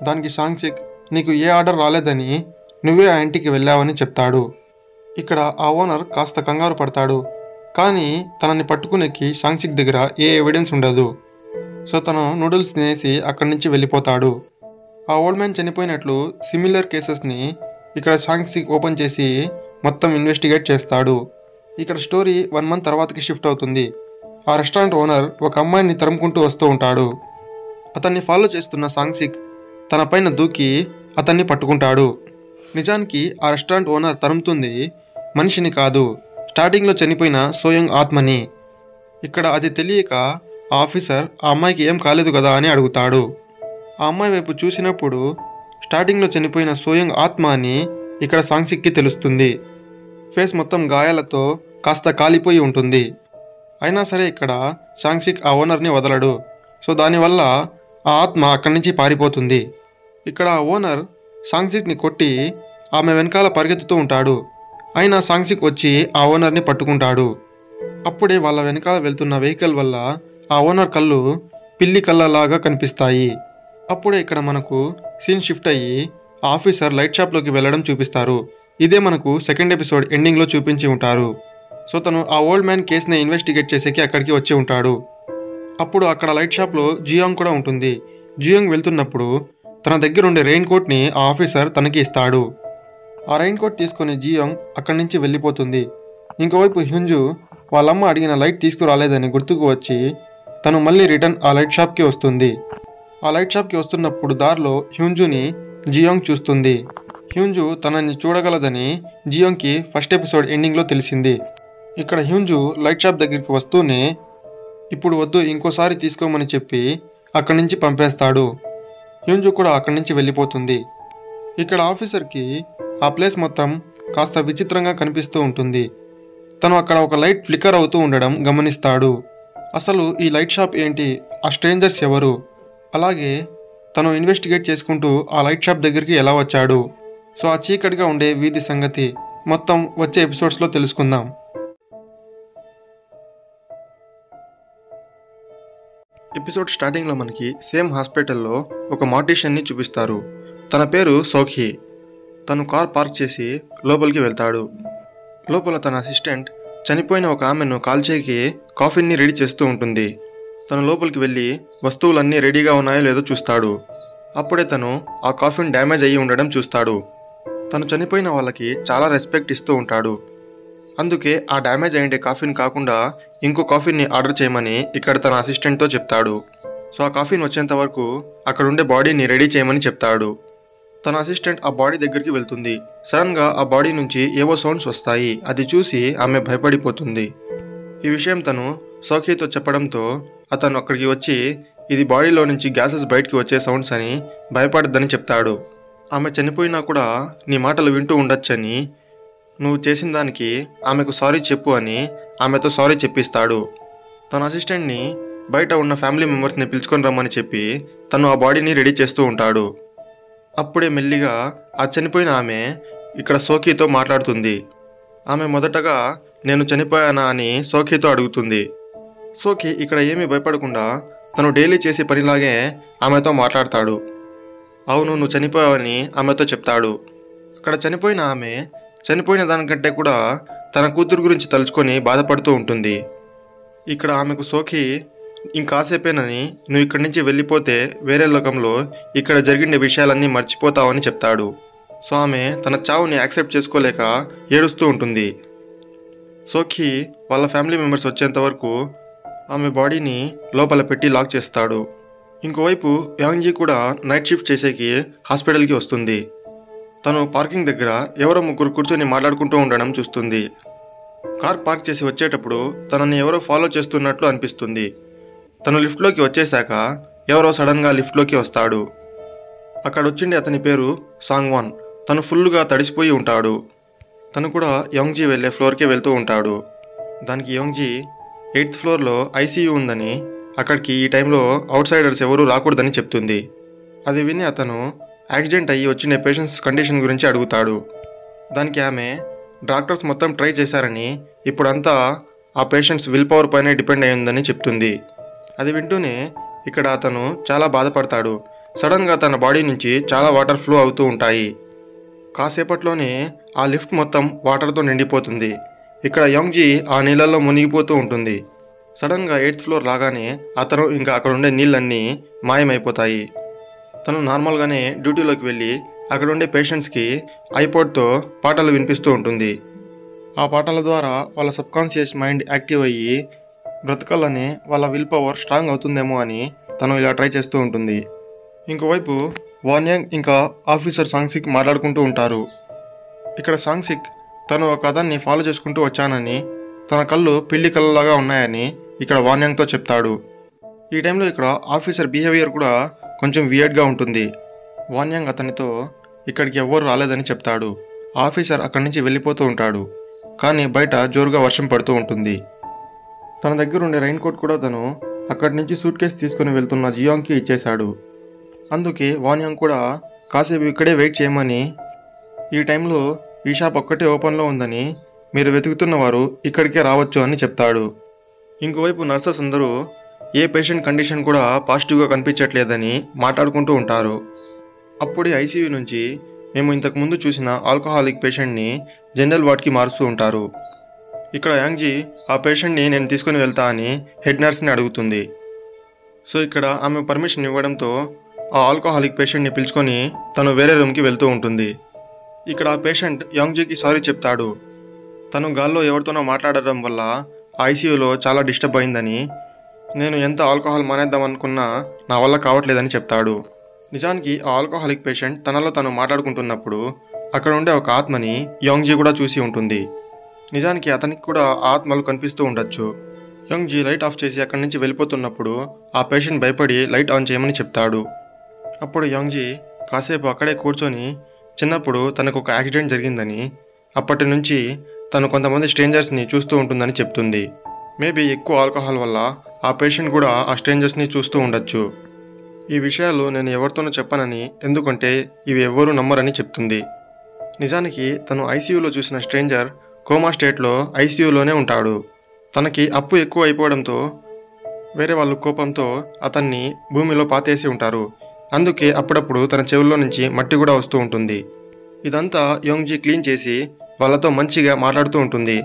దానికి సాంగ్సిక్ నీకు ఏ ఆర్డర్ రాలేదని, నువ్వే ఆ ఇంటికి వెళ్ళావని చెప్తాడు. ఇక్కడ ఆ ఓనర్ కాస్త కంగారు పడతాడు. కానీ తనని పట్టుకునేకి సాంగ్సిక్ దగ్గర ఏ ఎవిడెన్స్ ఉండదు. సో తను నూడిల్స్ తినేసి అక్కడి నుంచి వెళ్ళిపోతాడు. ఆ ఓల్డ్ మ్యాన్ చనిపోయినట్లు సిమిలర్ కేసెస్ని ఇక్కడ సాంగ్సిక్ ఓపెన్ చేసి మొత్తం ఇన్వెస్టిగేట్ చేస్తాడు. ఇక్కడ స్టోరీ 1 month తర్వాతకి షిఫ్ట్ అవుతుంది. ఆ రెస్టారెంట్ ఓనర్ ఒక అమ్మాయిని తరుముకుంటూ వస్తూ ఉంటాడు. అతన్ని ఫాలో చేస్తున్న సాంగ్సిక్ తన పైన దూకి అతన్ని పట్టుకుంటాడు. నిజానికి ఆ రెస్టారెంట్ ఓనర్ తరుముతుంది మనిషిని కాదు, స్టార్టింగ్లో చనిపోయిన సోయంగ్ ఆత్మని. ఇక్కడ అది తెలియక ఆ ఆఫీసర్ ఆ అమ్మాయికి ఏం కాలేదు కదా అని అడుగుతాడు. ఆ అమ్మాయి వైపు చూసినప్పుడు స్టార్టింగ్లో చనిపోయిన సోయంగ్ ఆత్మ అని ఇక్కడ సాంగ్సిక్కి తెలుస్తుంది. ఫేస్ మొత్తం గాయాలతో కాస్త కాలిపోయి ఉంటుంది. అయినా సరే ఇక్కడ సాంగ్సిక్ ఆ ఓనర్ని వదలడు. సో దానివల్ల ఆ ఆత్మ అక్కడి నుంచి పారిపోతుంది. ఇక్కడ ఆ ఓనర్ సాంగ్సిక్ని కొట్టి ఆమె వెనకాల పరిగెత్తుతూ ఉంటాడు. అయినా సాంగ్సిక్ వచ్చి ఆ ఓనర్ని పట్టుకుంటాడు. అప్పుడే వాళ్ళ వెనకాల వెళ్తున్న వెహికల్ వల్ల ఆ ఓనర్ కళ్ళు పిల్లి కళ్ళలాగా కనిపిస్తాయి. అప్పుడే ఇక్కడ మనకు సీన్ షిఫ్ట్ అయ్యి ఆ ఆఫీసర్ లైట్ షాప్లోకి వెళ్ళడం చూపిస్తారు. ఇదే మనకు సెకండ్ ఎపిసోడ్ ఎండింగ్లో చూపించి ఉంటారు. సో తను ఆ ఓల్డ్ మ్యాన్ కేసుని ఇన్వెస్టిగేట్ చేసేకి అక్కడికి వచ్చి ఉంటాడు. అప్పుడు అక్కడ లైట్ షాప్లో జియాంగ్ కూడా ఉంటుంది. జియాంగ్ వెళ్తున్నప్పుడు తన దగ్గర ఉండే రెయిన్ కోట్ని ఆ ఆఫీసర్ తనకి ఇస్తాడు. ఆ రెయిన్ కోట్ తీసుకుని జియాంగ్ అక్కడి నుంచి వెళ్ళిపోతుంది. ఇంకోవైపు హ్యుంజు వాళ్ళమ్మ అడిగిన లైట్ తీసుకురాలేదని గుర్తుకు వచ్చి తను మళ్ళీ రిటర్న్ ఆ లైట్ షాప్కి వస్తుంది. ఆ లైట్ షాప్కి వస్తున్నప్పుడు దారిలో హ్యుంజుని జియాంగ్ చూస్తుంది. హ్యుంజు తనని చూడగలదని జియాంగ్కి ఫస్ట్ ఎపిసోడ్ ఎండింగ్లో తెలిసింది. ఇక్కడ హ్యుంజు లైట్ షాప్ దగ్గరికి వస్తూనే ఇప్పుడు వద్దు, ఇంకోసారి తీసుకోమని చెప్పి అక్కడి నుంచి పంపేస్తాడు. హ్యుంజు కూడా అక్కడి నుంచి వెళ్ళిపోతుంది. ఇక్కడ ఆఫీసర్కి ఆ ప్లేస్ మొత్తం కాస్త విచిత్రంగా కనిపిస్తూ ఉంటుంది. తను అక్కడ ఒక లైట్ ఫ్లికర్ అవుతూ ఉండడం గమనిస్తాడు. అసలు ఈ లైట్ షాప్ ఏంటి, ఆ స్ట్రేంజర్స్ ఎవరు, అలాగే తను ఇన్వెస్టిగేట్ చేసుకుంటూ ఆ లైట్ షాప్ దగ్గరికి ఎలా వచ్చాడు. సో ఆ చీకటిగా ఉండే వీధి సంగతి మొత్తం వచ్చే ఎపిసోడ్స్లో తెలుసుకుందాం. ఎపిసోడ్ స్టార్టింగ్లో మనకి సేమ్ హాస్పిటల్లో ఒక మార్టిషియన్ని చూపిస్తారు. తన పేరు సోఖీ. తను కార్ పార్క్ చేసి లోపలికి వెళ్తాడు. లోపల తన అసిస్టెంట్ చనిపోయిన ఒక ఆమెను కాల్చేకి కాఫీని రెడీ చేస్తూ ఉంటుంది. తను లోపలికి వెళ్ళి వస్తువులన్నీ రెడీగా ఉన్నాయో లేదో చూస్తాడు. అప్పుడే తను ఆ కాఫీని డ్యామేజ్ అయ్యి ఉండడం చూస్తాడు. తను చనిపోయిన వాళ్ళకి చాలా రెస్పెక్ట్ ఇస్తూ ఉంటాడు. అందుకే ఆ డ్యామేజ్ అయ్యే కాఫీని కాకుండా ఇంకో కాఫీని ఆర్డర్ చేయమని ఇక్కడ తన అసిస్టెంట్తో చెప్తాడు. సో ఆ కాఫీని వచ్చేంత వరకు అక్కడుండే బాడీని రెడీ చేయమని చెప్తాడు. తన అసిస్టెంట్ ఆ బాడీ దగ్గరికి వెళ్తుంది. సడన్గా ఆ బాడీ నుంచి ఏవో సౌండ్స్ వస్తాయి. అది చూసి ఆమె భయపడిపోతుంది. ఈ విషయం తను సోఖీతో చెప్పడంతో అతను అక్కడికి వచ్చి ఇది బాడీలో నుంచి గ్యాసెస్ బయటికి వచ్చే సౌండ్స్ అని భయపడద్దని చెప్తాడు. ఆమె చనిపోయినా కూడా నీ మాటలు వింటూ ఉండొచ్చని, నువ్వు చేసిన దానికి ఆమెకు సారీ చెప్పు అని ఆమెతో సారీ చెప్పిస్తాడు. తన అసిస్టెంట్ని బయట ఉన్న ఫ్యామిలీ మెంబర్స్ని పిలుచుకొని రమ్మని చెప్పి తను ఆ బాడీని రెడీ చేస్తూ ఉంటాడు. అప్పుడే మెల్లిగా ఆ చనిపోయిన ఆమె ఇక్కడ సోఖీతో మాట్లాడుతుంది. ఆమె మొదటగా నేను చనిపోయానా అని సోఖీతో అడుగుతుంది. సోఖీ ఇక్కడ ఏమీ భయపడకుండా తను డైలీ చేసే పనిలాగే ఆమెతో మాట్లాడతాడు. అవును నువ్వు చనిపోయావని ఆమెతో చెప్తాడు. అక్కడ చనిపోయిన ఆమె చనిపోయిన దానికంటే కూడా తన కూతురు గురించి తలుచుకొని బాధపడుతూ ఉంటుంది. ఇక్కడ ఆమెకు సోఖీ ఇంకాసేపేనని, నువ్వు ఇక్కడి నుంచి వెళ్ళిపోతే వేరే లోకంలో ఇక్కడ జరిగిన విషయాలన్నీ మర్చిపోతావని చెప్తాడు. సో ఆమె తన చావుని యాక్సెప్ట్ చేసుకోలేక ఏడుస్తూ ఉంటుంది. సోఖీ వాళ్ళ ఫ్యామిలీ మెంబర్స్ వచ్చేంత వరకు ఆమె బాడీని లోపల పెట్టి లాక్ చేస్తాడు. ఇంకోవైపు యాంగ్జీ కూడా నైట్ షిఫ్ట్ చేసేకి హాస్పిటల్కి వస్తుంది. తను పార్కింగ్ దగ్గర ఎవరో ముగ్గురు కూర్చొని మాట్లాడుకుంటూ ఉండడం చూస్తుంది. కార్ పార్క్ చేసి వచ్చేటప్పుడు తనని ఎవరో ఫాలో చేస్తున్నట్లు అనిపిస్తుంది. తను లిఫ్ట్లోకి వచ్చేశాక ఎవరో సడన్గా లిఫ్ట్లోకి వస్తాడు. అక్కడ వచ్చిండే అతని పేరు సాంగ్వాన్. తను ఫుల్గా తడిసిపోయి ఉంటాడు. తను కూడా యాంగ్జీ వెళ్ళే ఫ్లోర్కే వెళ్తూ ఉంటాడు. దానికి యాంగ్జీ 8th ఫ్లోర్లో ఐసీయూ ఉందని, అక్కడికి ఈ టైంలో అవుట్ సైడర్స్ ఎవరూ రాకూడదని చెప్తుంది. అది విని అతను యాక్సిడెంట్ అయ్యి వచ్చిన పేషెంట్స్ కండిషన్ గురించి అడుగుతాడు. దానికి ఆమె డాక్టర్స్ మొత్తం ట్రై చేశారని, ఇప్పుడంతా ఆ పేషెంట్స్ విల్ పవర్ పైనే డిపెండ్ అయ్యిందని చెప్తుంది. అది వింటూనే ఇక్కడ అతను చాలా బాధపడతాడు. సడన్గా తన బాడీ నుంచి చాలా వాటర్ ఫ్లో అవుతూ ఉంటాయి. కాసేపట్లోనే ఆ లిఫ్ట్ మొత్తం వాటర్తో నిండిపోతుంది. ఇక్కడ యాంగ్జీ ఆ నీళ్ళల్లో మునిగిపోతూ ఉంటుంది. సడన్గా 8th ఫ్లోర్ రాగానే అతను ఇంకా అక్కడ ఉండే నీళ్ళన్నీ మాయమైపోతాయి. తను నార్మల్గానే డ్యూటీలోకి వెళ్ళి అక్కడ ఉండే పేషెంట్స్కి ఐపాడ్తో పాటలు వినిపిస్తూ ఉంటుంది. ఆ పాటల ద్వారా వాళ్ళ సబ్కాన్షియస్ మైండ్ యాక్టివ్ అయ్యి బ్రతకాలని వాళ్ళ విల్ పవర్ స్ట్రాంగ్ అవుతుందేమో అని తను ఇలా ట్రై చేస్తూ ఉంటుంది. ఇంకోవైపు వాన్యాంగ్ ఇంకా ఆఫీసర్ సాంగ్సిక్ మాట్లాడుకుంటూ ఉంటారు. ఇక్కడ సాంగ్సిక్ తను ఒక కథని ఫాలో చేసుకుంటూ వచ్చానని, తన కళ్ళు పిల్లి కళ్ళలాగా ఉన్నాయని ఇక్కడ వాన్యాంగ్తో చెప్తాడు. ఈ టైంలో ఇక్కడ ఆఫీసర్ బిహేవియర్ కూడా కొంచెం వియర్డ్గా ఉంటుంది. వాన్యాంగ్ అతనితో ఇక్కడికి ఎవ్వరు రాలేదని చెప్తాడు. ఆఫీసర్ అక్కడి నుంచి వెళ్ళిపోతూ ఉంటాడు. కానీ బయట జోరుగా వర్షం పడుతూ ఉంటుంది. తన దగ్గర ఉండే రైన్ కోట్ కూడా తను అక్కడి నుంచి సూట్ కేసు తీసుకుని వెళ్తున్న జియాంగ్కి ఇచ్చేశాడు. అందుకే వాన్యాంగ్ కూడా కాసేపు ఇక్కడే వెయిట్ చేయమని, ఈ టైంలో ఈ షాప్ ఒక్కటే ఓపెన్లో ఉందని, మీరు వెతుకుతున్న వారు ఇక్కడికే రావచ్చు అని చెప్తాడు. ఇంకోవైపు నర్సెస్ అందరూ ఏ పేషెంట్ కండిషన్ కూడా పాజిటివ్గా కనిపించట్లేదని మాట్లాడుకుంటూ ఉంటారు. అప్పుడే ఐసీయూ నుంచి మేము ఇంతకుముందు చూసిన ఆల్కహాలిక్ పేషెంట్ని జనరల్ వార్డ్కి మారుస్తూ ఉంటారు. ఇక్కడ యాంగ్జీ ఆ పేషెంట్ని నేను తీసుకుని వెళ్తా అని హెడ్ నర్స్ని అడుగుతుంది. సో ఇక్కడ ఆమె పర్మిషన్ ఇవ్వడంతో ఆ ఆల్కహాలిక్ పేషెంట్ని పిలుచుకొని తను వేరే రూమ్కి వెళ్తూ ఉంటుంది. ఇక్కడ ఆ పేషెంట్ యాంగ్జీకి సారీ చెప్తాడు. తను గాల్లో ఎవరితోనో మాట్లాడడం వల్ల ఐసీయూలో చాలా డిస్టర్బ్ అయిందని, నేను ఎంత ఆల్కహాల్ మానేద్దాం అనుకున్నా నా వల్ల కావట్లేదని చెప్తాడు. నిజానికి ఆ ఆల్కహాలిక్ పేషెంట్ తనలో తను మాట్లాడుకుంటున్నప్పుడు అక్కడ ఉండే ఒక ఆత్మని యాంగ్జీ కూడా చూసి ఉంటుంది. నిజానికి అతనికి కూడా ఆత్మలు కనిపిస్తూ ఉండొచ్చు. యాంగ్జీ లైట్ ఆఫ్ చేసి అక్కడి నుంచి వెళ్ళిపోతున్నప్పుడు ఆ పేషెంట్ భయపడి లైట్ ఆన్ చేయమని చెప్తాడు. అప్పుడు యాంగ్జీ కాసేపు అక్కడే కూర్చొని చిన్నప్పుడు తనకు ఒక యాక్సిడెంట్ జరిగిందని, అప్పటి నుంచి తను కొంతమంది స్ట్రేంజర్స్ని చూస్తూ ఉంటుందని చెప్తుంది. మేబీ ఎక్కువ ఆల్కహాల్ వల్ల ఆ పేషెంట్ కూడా ఆ స్ట్రేంజర్స్ని చూస్తూ ఉండొచ్చు. ఈ విషయాలు నేను ఎవరితోనూ చెప్పనని, ఎందుకంటే ఇవి ఎవ్వరూ నమ్మరని చెప్తుంది. నిజానికి తను ఐసీయూలో చూసిన స్ట్రేంజర్ కోమా స్టేట్లో ఐసీయూలోనే ఉంటాడు. తనకి అప్పు ఎక్కువ అయిపోవడంతో వేరే వాళ్ళు కోపంతో అతన్ని భూమిలో పాతేసి ఉంటారు. అందుకే అప్పుడప్పుడు తన చెవుల్లో నుంచి మట్టి కూడా వస్తూ ఉంటుంది. ఇదంతా యోంగ్జీ క్లీన్ చేసి వాళ్ళతో మంచిగా మాట్లాడుతూ ఉంటుంది.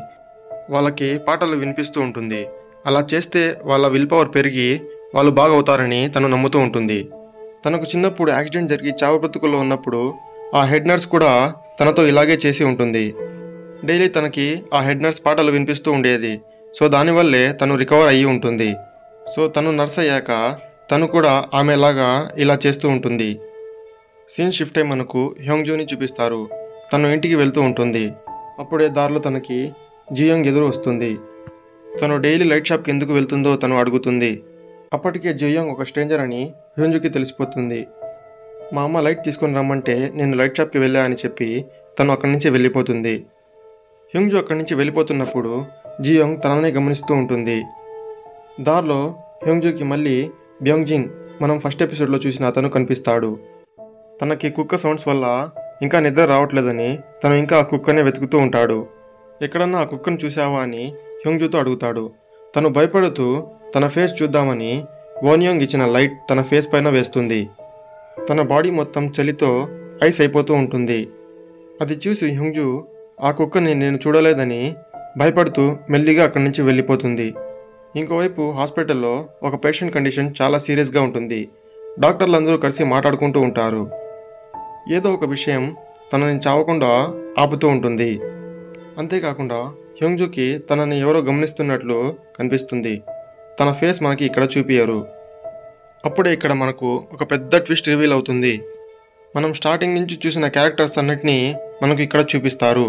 వాళ్ళకి పాటలు వినిపిస్తూ ఉంటుంది. అలా చేస్తే వాళ్ళ విల్ పవర్ పెరిగి వాళ్ళు బాగవుతారని తను నమ్ముతూ ఉంటుంది. తనకు చిన్నప్పుడు యాక్సిడెంట్ జరిగి చావు బ్రతుకుల్లో ఉన్నప్పుడు ఆ హెడ్ నర్స్ కూడా తనతో ఇలాగే చేసి ఉంటుంది. డైలీ తనకి ఆ హెడ్ నర్స్ పాటలు వినిపిస్తూ ఉండేది. సో దానివల్లే తను రికవర్ అయ్యి ఉంటుంది. సో తను నర్స్ అయ్యాక తను కూడా ఆమెలాగా ఇలా చేస్తూ ఉంటుంది. సీన్ షిఫ్ట్ అయి మనకు హ్యోంగ్జూని చూపిస్తారు. తను ఇంటికి వెళ్తూ ఉంటుంది. అప్పుడే దారిలో తనకి జియోంగ్ ఎదురు వస్తుంది. తను డైలీ లైట్ షాప్కి ఎందుకు వెళ్తుందో తను అడుగుతుంది. అప్పటికే జియోంగ్ ఒక స్ట్రేంజర్ అని హ్యోంజూకి తెలిసిపోతుంది. మా అమ్మ లైట్ తీసుకొని రమ్మంటే నేను లైట్ షాప్కి వెళ్ళా అని చెప్పి తను అక్కడి నుంచి వెళ్ళిపోతుంది. హ్యోంగ్జూ అక్కడి నుంచి వెళ్ళిపోతున్నప్పుడు జియోంగ్ తననే గమనిస్తూ ఉంటుంది. దారిలో హ్యోంగ్జూకి మళ్ళీ బ్యోంగ్జిన్ మనం ఫస్ట్ ఎపిసోడ్లో చూసిన అతను కనిపిస్తాడు. తనకి కుక్క సౌండ్స్ వల్ల ఇంకా నిద్ర రావట్లేదని తను ఇంకా ఆ కుక్కనే వెతుకుతూ ఉంటాడు. ఎక్కడన్నా ఆ కుక్కను చూసావా అని హ్యోంగ్జూతో అడుగుతాడు. తను భయపడుతూ తన ఫేస్ చూద్దామని వోన్యోంగ్ ఇచ్చిన లైట్ తన ఫేస్ పైన వేస్తుంది. తన బాడీ మొత్తం చలితో ఐస్ అయిపోతూ ఉంటుంది. అది చూసి హ్యోంగ్జూ ఆ కుక్కని నేను చూడలేదని భయపడుతూ మెల్లిగా అక్కడి నుంచి వెళ్ళిపోతుంది. ఇంకోవైపు హాస్పిటల్లో ఒక పేషెంట్ కండిషన్ చాలా సీరియస్గా ఉంటుంది. డాక్టర్లు అందరూ కలిసి మాట్లాడుకుంటూ ఉంటారు. ఏదో ఒక విషయం తనని చావకుండా ఆపుతూ ఉంటుంది. అంతేకాకుండా హ్యోంగ్జూకి తనని ఎవరో గమనిస్తున్నట్లు కనిపిస్తుంది. తన ఫేస్ మనకి ఇక్కడ చూపియరు. అప్పుడే ఇక్కడ మనకు ఒక పెద్ద ట్విస్ట్ రివీల్ అవుతుంది. మనం స్టార్టింగ్ నుంచి చూసిన క్యారెక్టర్స్ అన్నిటినీ మనకు ఇక్కడ చూపిస్తారు.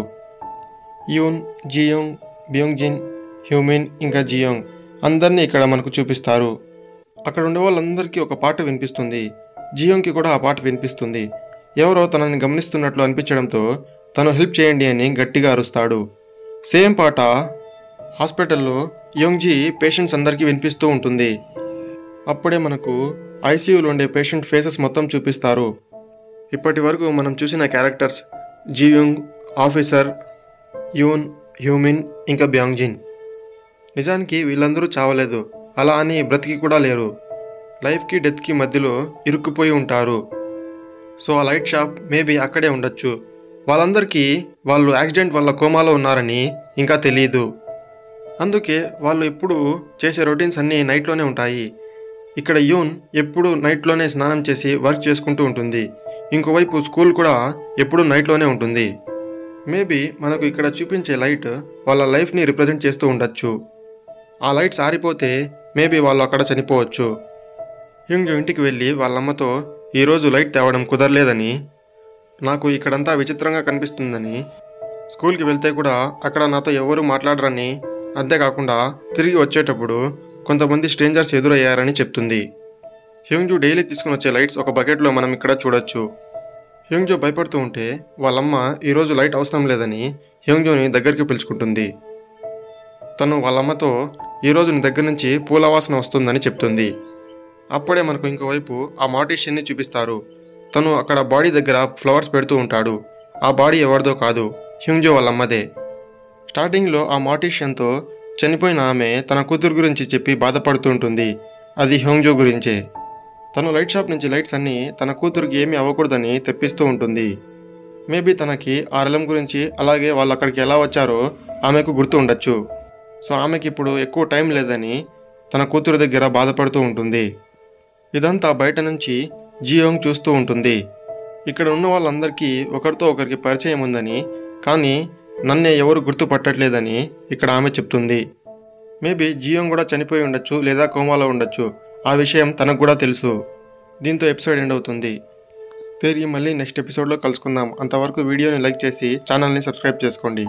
యూన్, జియోంగ్, బ్యోంగ్జిన్, హ్యూమిన్ ఇంకా జియోంగ్ అందరినీ ఇక్కడ మనకు చూపిస్తారు. అక్కడ ఉండే వాళ్ళందరికీ ఒక పాట వినిపిస్తుంది. జియోంగ్కి కూడా ఆ పాట వినిపిస్తుంది. ఎవరో తనని గమనిస్తున్నట్లు అనిపించడంతో తను హెల్ప్ చేయండి అని గట్టిగా అరుస్తాడు. సేమ్ పాట హాస్పిటల్లో యోంగ్జీ పేషెంట్స్ అందరికీ వినిపిస్తూ ఉంటుంది. అప్పుడే మనకు ఐసీయూలో ఉండే పేషెంట్ ఫేసెస్ మొత్తం చూపిస్తారు. ఇప్పటి వరకు మనం చూసిన క్యారెక్టర్స్ జియోంగ్, ఆఫీసర్, యూన్, హ్యూమిన్ ఇంకా బ్యాంగ్జిన్. నిజానికి వీళ్ళందరూ చావలేదు, అలా అని బ్రతికి కూడా లేరు. లైఫ్కి డెత్కి మధ్యలో ఇరుక్కుపోయి ఉంటారు. సో ఆ లైట్ షాప్ మేబీ అక్కడే ఉండొచ్చు. వాళ్ళందరికీ వాళ్ళు యాక్సిడెంట్ వల్ల కోమాలో ఉన్నారని ఇంకా తెలియదు. అందుకే వాళ్ళు ఎప్పుడు చేసే రొటీన్స్ అన్నీ నైట్లోనే ఉంటాయి. ఇక్కడ యూన్ ఎప్పుడు నైట్లోనే స్నానం చేసి వర్క్ చేసుకుంటూ ఉంటుంది. ఇంకోవైపు స్కూల్ కూడా ఎప్పుడు నైట్లోనే ఉంటుంది. మేబీ మనకు ఇక్కడ చూపించే లైట్ వాళ్ళ లైఫ్ని రిప్రజెంట్ చేస్తూ ఉండొచ్చు. ఆ లైట్స్ ఆరిపోతే మేబీ వాళ్ళు అక్కడ చనిపోవచ్చు. హ్యోంగ్జూ ఇంటికి వెళ్ళి వాళ్ళమ్మతో ఈరోజు లైట్ తేవడం కుదరలేదని, నాకు ఇక్కడంతా విచిత్రంగా కనిపిస్తుందని, స్కూల్కి వెళ్తే కూడా అక్కడ నాతో ఎవరూ మాట్లాడరని, అంతేకాకుండా తిరిగి వచ్చేటప్పుడు కొంతమంది స్ట్రేంజర్స్ ఎదురయ్యారని చెప్తుంది. హ్యోంగ్జూ డైలీ తీసుకుని వచ్చే లైట్స్ ఒక బకెట్లో మనం ఇక్కడ చూడొచ్చు. హ్యోంగ్జూ భయపడుతూ ఉంటే వాళ్ళమ్మ ఈరోజు లైట్ అవసరం లేదని హ్యోంగ్జూని దగ్గరికి పిలుచుకుంటుంది. తను వాళ్ళమ్మతో ఈరోజు నీ దగ్గర నుంచి పూల వాసన వస్తుందని చెప్తుంది. అప్పుడే మనకు ఇంకోవైపు ఆ మార్టిషియన్ని చూపిస్తారు. తను అక్కడ బాడీ దగ్గర ఫ్లవర్స్ పెడుతూ ఉంటాడు. ఆ బాడీ ఎవరిదో కాదు, హ్యోంగ్జూ వాళ్ళమ్మదే. స్టార్టింగ్లో ఆ మార్టిషియన్తో చనిపోయిన ఆమె తన కూతురు గురించి చెప్పి బాధపడుతూ ఉంటుంది. అది హ్యోంగ్జూ గురించే. తను లైట్ షాప్ నుంచి లైట్స్ అన్నీ తన కూతురికి ఏమీ అవ్వకూడదని తెప్పిస్తూ ఉంటుంది. మేబీ తనకి ఆ రిలం గురించి, అలాగే వాళ్ళు అక్కడికి ఎలా వచ్చారో ఆమెకు గుర్తు ఉండొచ్చు. సో ఆమెకి ఇప్పుడు ఎక్కువ టైం లేదని తన కూతురు దగ్గర బాధపడుతూ ఉంటుంది. ఇదంతా బయట నుంచి జియోంగ్ చూస్తూ ఉంటుంది. ఇక్కడ ఉన్న వాళ్ళందరికీ ఒకరితో ఒకరికి పరిచయం ఉందని, కానీ నన్నే ఎవరు గుర్తుపట్టట్లేదని ఇక్కడ ఆమె చెప్తుంది. మేబీ జియోంగ్ కూడా చనిపోయి ఉండొచ్చు, లేదా కోమాలో ఉండొచ్చు. ఆ విషయం తనకు కూడా తెలుసు. దీంతో ఎపిసోడ్ ఎండ్ అవుతుంది. తిరిగి మళ్ళీ నెక్స్ట్ ఎపిసోడ్లో కలుసుకుందాం. అంతవరకు వీడియోని లైక్ చేసి ఛానల్ని సబ్స్క్రైబ్ చేసుకోండి.